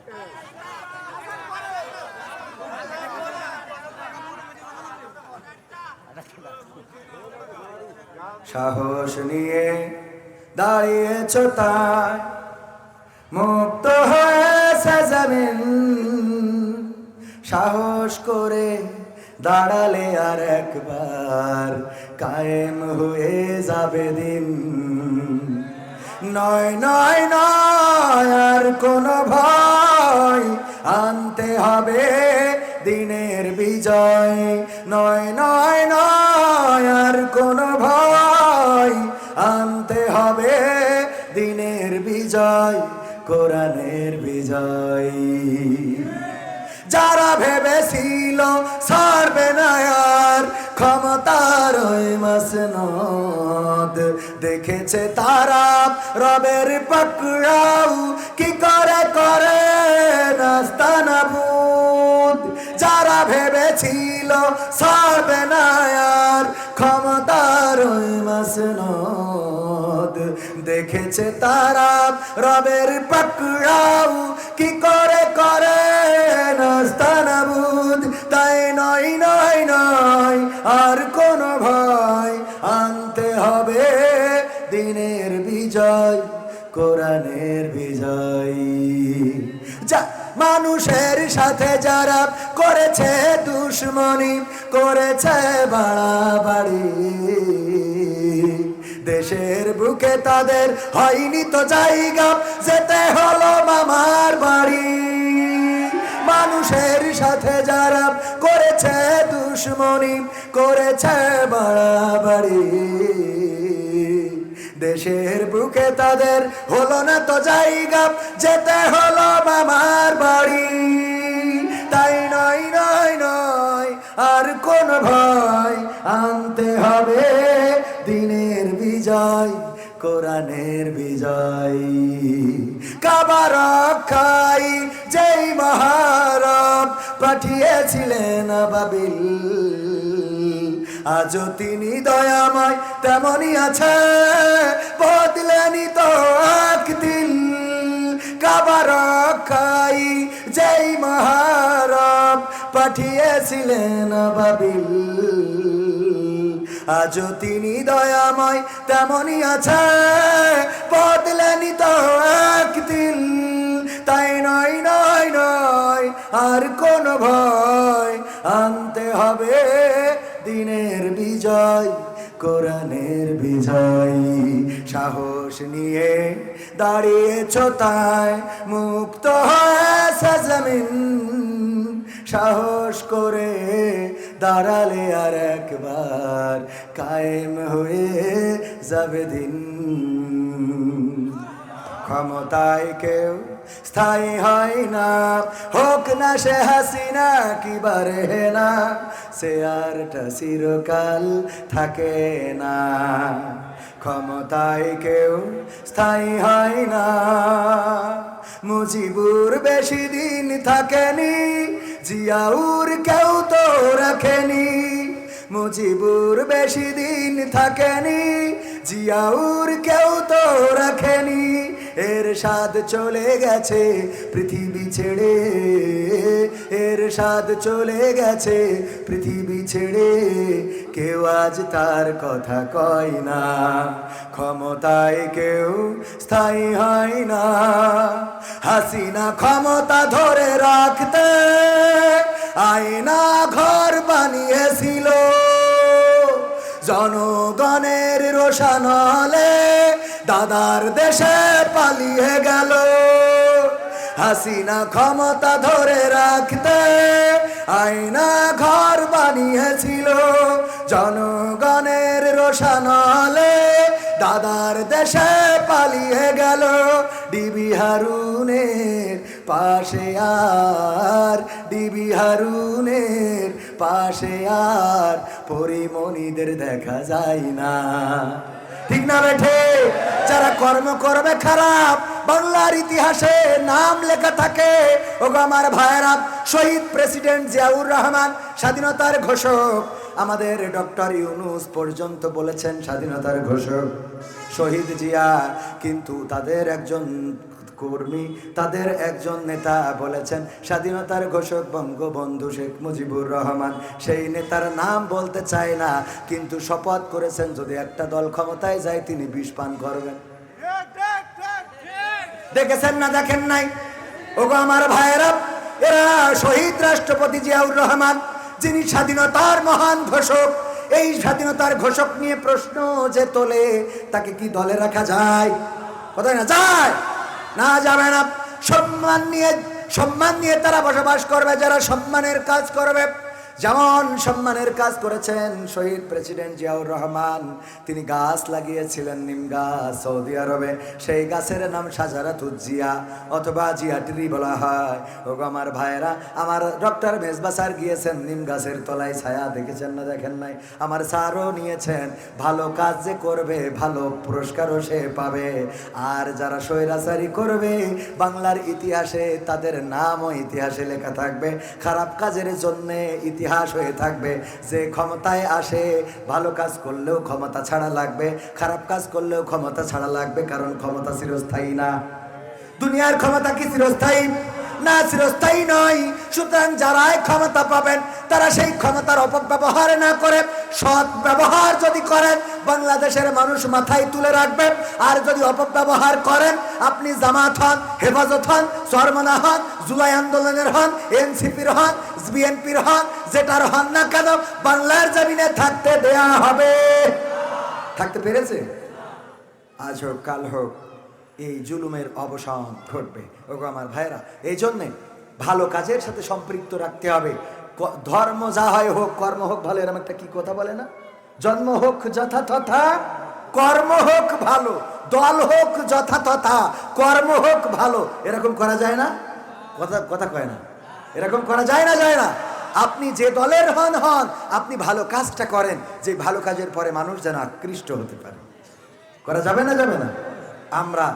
Speaker 1: সাহস নিয়ে দাঁড়িয়েছ তাই, মুক্ত হয়েছে জমিন, সাহস করে দাঁড়ালে আর একবার কায়েম হয়ে যাবে দিন। নয় নয় নয় আর কোন ভয়, আনতে হবে দিনের বিজয়। নয় নয় নয় আর কোন ভয়, আনতে হবে দিনের বিজয়, কোরআনের বিজয়। যারা ভেবেছিল ছাড়বে না আর ক্ষমতার ওই মাসনদ, দেখেছে তারা রবের পাকড়াও কি করে করে নাস্তানাবুদ। যারা ভেবেছিল ছাড়বে না আর ক্ষমতার ওই মাসনদ, দেখেছে তারা রবের পাকড়াও কি করে করে নাস্তানাবুদ। তাই নয় নয় নয় আর কোন ভয়, আনতে হবে দিনের বিজয়, কোরআনের বিজয়। যা মানুষের সাথে যারা করেছে দুশ্মনী, করেছে বাড়াবাড়ি, দেশের বুকে তাদের হয়নি তো জায়গা, যেতে হলো মামার বাড়ি। মানুষের সাথে যারা করেছে দুশ্মনী, করেছে বাড়াবাড়ি, দেশের বুকে তাদের হলো না তো জায়গা, যেতে হলো মামার বাড়ি। তাই নয় নয় নয় আর কোন ভয়, আনতে হবে দিনের বিজয়, কোরআনের বিজয়। কাবা রক্ষাই যেই মহারব পাঠিয়েছিলেন আবাবিল, আজও তিনি দয়াময় তেমনই আছে, বদলেনি তো একদিন। কাবা রক্ষাই যেই মহারব পাঠিয়েছিলেন আবাবিল, আজও তিনি দয়াময় তেমনই আছে, বদলেনি তো একদিন। তাই নয় নয় নয় আর কোন ভয়, আনতে হবে দিনের বিজয়, কোরআনের বিজয়। সাহস নিয়ে দাঁড়িয়েছ তাই, মুক্ত হয়েছে জমিন, সাহস করে দাঁড়ালে আর একবার কায়েম হয়ে যাবে দিন। ক্ষমতায় কেউ স্থায়ী হয় না, হোক না সে হাসিনা কি বারে না, সে আরটা চিরকাল থাকে না। ক্ষমতায় কেউ স্থায়ী হয় না, মুজিবুর বেশি দিন থাকেনি, জিয়াউর কেউ তো রাখেনি। মুজিবুর বেশি দিন থাকেনি, জিয়াউর কেউ তো রাখেনি। এরশাদ চলে গেছে পৃথিবী ছেড়ে, এরশাদ চলে গেছে পৃথিবী ছেড়ে, কেউ আজ তার কথা কয় না। ক্ষমতায় কেউ স্থায়ী হয় না, হাসিনা ক্ষমতা ধরে রাখতে আয়না ঘর বানিয়েছিল, জনগণের রোশানলে দাদার দেশে পালিয়ে গেল। হাসিনা ক্ষমতা ধরে রাখতে আয়না ঘর বানিয়েছিল জনগণের রোশানলে। দাদার দেশে পালিয়ে গেল ডিবি হারুনের পাশে আর, ডিবি হারুনের পাশে আর পরিমণিদের দেখা যায় না। ঠিক না বেঠে? যারা কর্ম করবে খারাপ বাংলার ইতিহাসে নাম লেখা থাকে। ওগো আমার ভাইয়েরা, শহীদ প্রেসিডেন্ট জিয়াউর রহমান স্বাধীনতার ঘোষক, আমাদের ডক্টর ইউনূস পর্যন্ত বলেছেন স্বাধীনতার ঘোষক শহীদ জিয়া, কিন্তু তাদের একজন কর্মী, তাদের একজন নেতা বলেছেন স্বাধীনতার ঘোষক বঙ্গবন্ধু শেখ মুজিবুর রহমান। সেই নেতার নাম বলতে চায় না, কিন্তু শপথ করেছেন যদি একটা দল ক্ষমতায় যায় তিনি বিষ পান করবেন। দেখেছেন না দেখেন নাই? ওগো আমার ভাইয়েরা, এরা শহীদ রাষ্ট্রপতি জিয়াউর রহমান, যিনি স্বাধীনতার মহান ঘোষক। এই স্বাধীনতার ঘোষক নিয়ে প্রশ্ন যে তোলে, তাকে কি দলে রাখা যায়? কোথায় না যায়? না, যাবে না। সম্মান নিয়ে তারা বসবাস করবে যারা সম্মানের কাজ করবে। যেমন সম্মানের কাজ করেছেন শহীদ প্রেসিডেন্ট জিয়াউর রহমান। তিনি গাছ লাগিয়েছিলেন, নিম গাছ, সৌদি আরবে। সেই গাছের নাম শাজারাতুজ জিয়া অথবা জিয়া ট্রি বলা হয়। ওগো আমার ভাইয়েরা, আমার ডক্টর মেজবা স্যার গিয়েছেন নিম গাছের তলায় ছায়া, দেখেছেন না দেখেন নাই? আমার স্যারও নিয়েছেন। ভালো কাজ যে করবে ভালো পুরস্কারও সে পাবে। আর যারা স্বৈরাচারী করবে বাংলার ইতিহাসে তাদের নামও ইতিহাসে লেখা থাকবে। খারাপ কাজের জন্যে ইতিহাস হয়ে থাকবে। যে ক্ষমতায় আসে ভালো কাজ করলেও ক্ষমতা ছাড়া লাগবে, খারাপ কাজ করলেও ক্ষমতা ছাড়া লাগবে, কারণ ক্ষমতা চিরস্থায়ী না। দুনিয়ার ক্ষমতা কি চিরস্থায়ী? না, চিরস্থায়ী নয়। সুতরাং যারাই ক্ষমতা পাবেন তারা সেই ক্ষমতার অপব্যবহার না করে সৎ ব্যবহার যদি করেন বাংলাদেশের মানুষ মাথায় তুলে রাখবেন। আর যদি অপব্যবহার করেন, আপনি জামাত হন, হেফাজত হন, চরমনা হন, জুলাই আন্দোলনের হন, এনসিপির হন, বিএনপির হন, যেটার হন না কেন বাংলার জমিনে থাকতে দেয়া হবে। থাকতে পেরেছে? আজ হোক কাল হোক এই জুলুমের অবসান ঘটবে। ওগো আমার ভাইরা, এই জন্যে ভালো কাজের সাথে সম্পৃক্ত রাখতে হবে। ধর্ম যা হয় হোক, কর্ম হোক ভালো, এরকম একটা কি কথা বলে না? জন্ম হোক যথা তথা, কর্ম হোক ভালো। দল হোক যথা তথা, কর্ম হোক ভালো। এরকম করা যায় না? কথা কয় না? এরকম করা যায় না? যায় না? আপনি যে দলের হন, আপনি ভালো কাজটা করেন, যে ভালো কাজের পরে মানুষ যেন আকৃষ্ট হতে পারে। করা যাবে না? যাবে না? আমরা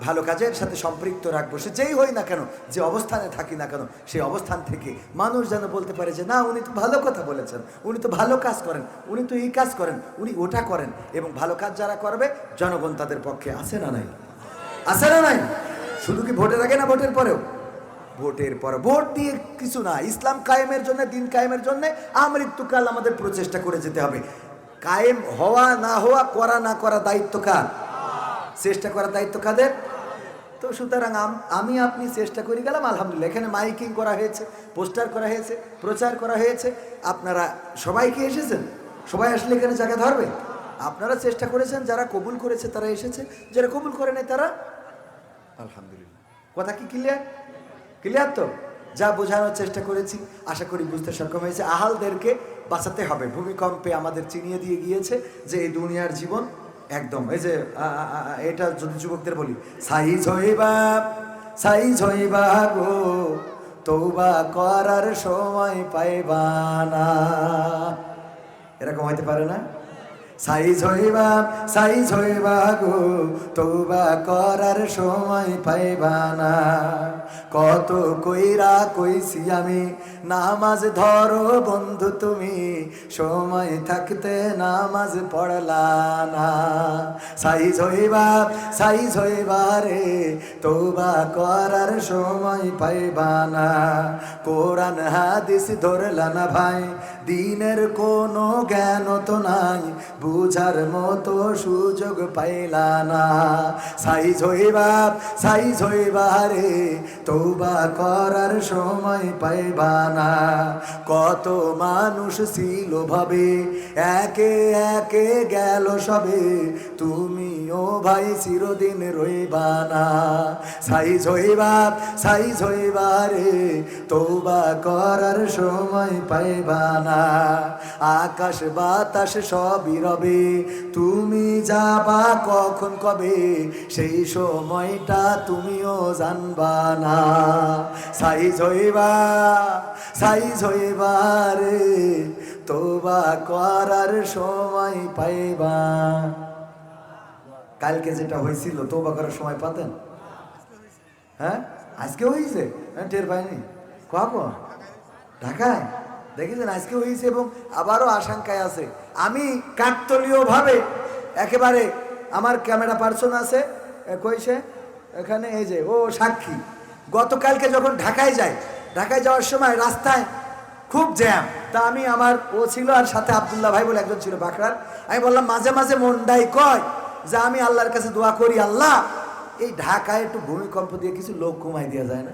Speaker 1: ভালো কাজের সাথে সম্পৃক্ত রাখবো, সে যেই হই না কেন, যে অবস্থানে থাকি না কেন, সেই অবস্থান থেকে মানুষ যেন বলতে পারে যে না, উনি তো ভালো কথা বলেছেন, উনি তো ভালো কাজ করেন, উনি তো এই কাজ করেন, উনি ওটা করেন। এবং ভালো কাজ যারা করবে জনগণ তাদের পক্ষে আছে না নাই? আছে না নাই? শুধু কি ভোটের আগে না ভোটের পরেও? ভোটের পর। ভোট দিয়ে কিছু না। ইসলাম কায়েমের জন্য, দিন কায়েমের জন্য আমৃত্যুকাল আমাদের প্রচেষ্টা করে যেতে হবে। কায়েম হওয়া না হওয়া, করা না করা দায়িত্ব কার? চেষ্টা করার দায়িত্ব কাদের? তো সুতরাং আমি আপনি চেষ্টা করে গেলাম, আলহামদুলিল্লাহ। এখানে মাইকিং করা হয়েছে, পোস্টার করা হয়েছে, প্রচার করা হয়েছে। আপনারা সবাই কি এসেছেন? সবাই আসলে এখানে জায়গা ধরবে? আপনারা চেষ্টা করেছেন, যারা কবুল করেছে তারা এসেছে, যারা কবুল করে নাই তারা আলহামদুলিল্লাহ। কথা কি ক্লিয়ার? ক্লিয়ার তো? যা বোঝানোর চেষ্টা করেছি আশা করি বুঝতে সক্ষম হয়েছে। আহালদেরকে বাঁচাতে হবে। ভূমিকম্পে আমাদের চিনিয়ে দিয়ে গিয়েছে যে এই দুনিয়ার জীবন একদম, এই যে এটা যদি যুবকদের বলি, সাইজ হইবা গো, তওবা করার সময় পাইবা না। এরকম হইতে পারে না? সাইজ হইবা গো, তওবা করার সময় পাইবা না। কত কইরা কইছি আমি, নামাজ ধরো বন্ধু তুমি, সময় থাকতে নামাজ পড়লা না। সাইজ হইবা রে, তওবা করার সময় পাইবা না। কোরআন হাদিস ধরলা না ভাই, দিনের কোনো জ্ঞান তো নাই, বুঝার মতো সুযোগ পাইলা না। সাইজ হইবা রে তওবা করার সময় পাইবা না। কত মানুষ ছিল ভাবে একে একে গেল সবে, তুমিও ভাই চিরদিন রইবা না। সাইজ হইবা রে তওবা করার সময় পাইবা না। আকাশ বাতাস সবই রবে, তুমি যাবা কখন কবে, সেই সময়টা তুমিও জানবা না। সাইজ হইবা রে তওবা করার সময় পাইবা। কালকে যেটা হয়েছিল তওবা করার সময় পাতেন? হ্যাঁ, আজকে হয়েছে, টের পাইনি। কখন? ঢাকায় দেখেছেন আজকে হয়েছে, এবং আবারও আশঙ্কায় আছে। আমি কাকতলীয় ভাবে একেবারে, আমার ক্যামেরা পার্সন আছে কইছে এখানে, এই যে ও সাক্ষী, গতকালকে যখন ঢাকায় যাওয়ার সময় রাস্তায় খুব জ্যাম। তা আমি, আমার ও ছিল আর সাথে আব্দুল্লাহ ভাই বলে একজন ছিল বাঁকড়ার, আমি বললাম মাঝে মাঝে মনটাই কয় যে আমি আল্লাহর কাছে দোয়া করি, আল্লাহ এই ঢাকায় একটু ভূমিকম্প দিয়ে কিছু লোক কমাই দেওয়া যায় না।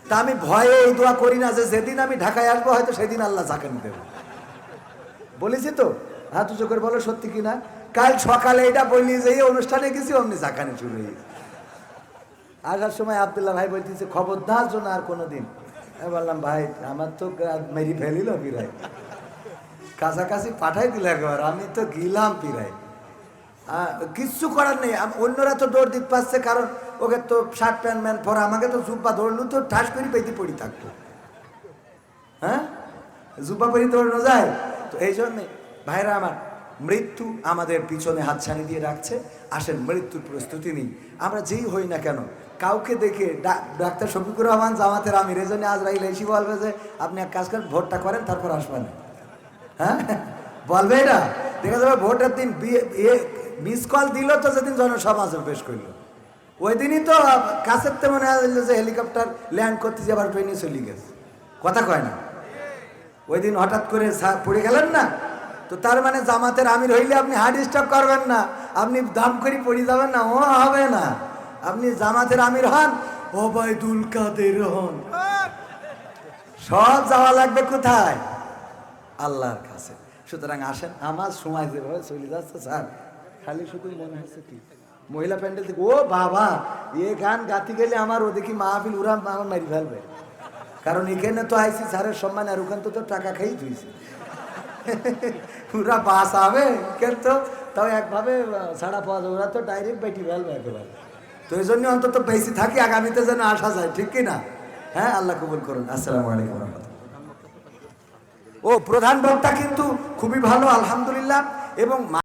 Speaker 1: তা আমি ভয়ে এই দোয়া করি না যে যেদিন আমি ঢাকায় আসবো হয়তো সেদিন আল্লাহ ঝাঁকানি দেবে। বলেছি তো, হাত উঁচু করে বলো সত্যি কিনা। কাল সকালে এটা বলি যে এই অনুষ্ঠানে গেছি, অমনি ঝাঁকানি শুরু হয়ে গেছে। আসার সময় আব্দুল্লাহ ভাই বলতেছে খবরদার জন্য আর কোনোদিন। আমি বললাম ভাই আমার তো মেরি ফেলিল পিরাই, কাছাকাছি পাঠাই দিল একবার, আমি তো গিলাম পিরাই। কিচ্ছু করার নেই, অন্যরা তো দৌড় দিতে পারছে, কারণ ওকে তো শার্ট প্যান্ট ম্যান পরা, আমাকে তো জুব্বা দৌড়লু তো ঠাস করে পেতে পড়ি থাকতো। হ্যাঁ, জুব্বা পরি দৌড়ানো যায় তো। এই জন্যে ভাইরা আমার, মৃত্যু আমাদের পিছনে হাতছানি দিয়ে রাখছে। আসেন মৃত্যুর প্রস্তুতি নিই। আমরা যেই হই না কেন, কাউকে দেখে ডাক্তার শফিকুর রহমান জামাতের আমির, এই জন্য আজরাইল এসে বলবে যে আপনি এক কাজ করেন, ভোটটা করেন তারপর আসবেন। হ্যাঁ বলবে এটা, দেখা যাবে ভোটের দিন মিস কল দিল তো, যেদিন জনসমাজ পেশ করলো ওই দিনই তো কাছের তো মনে হয় যে হেলিকপ্টার ল্যান্ড করতে যে আবার ট্রেনে চলে গেছে, কথা কয় না। ওই দিন হঠাৎ করে পড়ে গেলেন না, তো তার মানে জামাতের আমির হইলে আপনি হার্ট স্ট্রোক করবেন না, আপনি দাম করে পড়ে যাবেন না, ও হবে না। আপনি জামাতের আমির হন, ওবায়দুল কাদের হন, সব যাওয়া লাগবে কোথায়? আল্লাহর কাছে। সুতরাং আসেন, আমার সময় যেভাবে চলে যাচ্ছে স্যার, খালি শুধু মনে হচ্ছে কি মহিলা প্যান্ডেল থেকে ও বাবা এ গান গাতে গেলে আমার ওদিকে মাহফিল ওরা আমার মারি ফেলবে, কারণ এখানে তো আইসি স্যারের সম্মান, আর ওখান তো টাকা খেয়েই ধুইছে, ওরা বাস হবে কিন্তু তাও একভাবে ছাড়া পাওয়া যাবে, ওরা তো ডাইরেক্ট বেটি ফেলবে একেবারে। তো এই জন্য অন্তত বেশি থাকি, আগামীতে যেন আসা যায়, ঠিক কিনা? হ্যাঁ, আল্লাহ কবুল করুন। আসসালামু আলাইকুম রহমতুল্লাহ। ও প্রধান বক্তা কিন্তু খুবই ভালো আলহামদুলিল্লাহ, এবং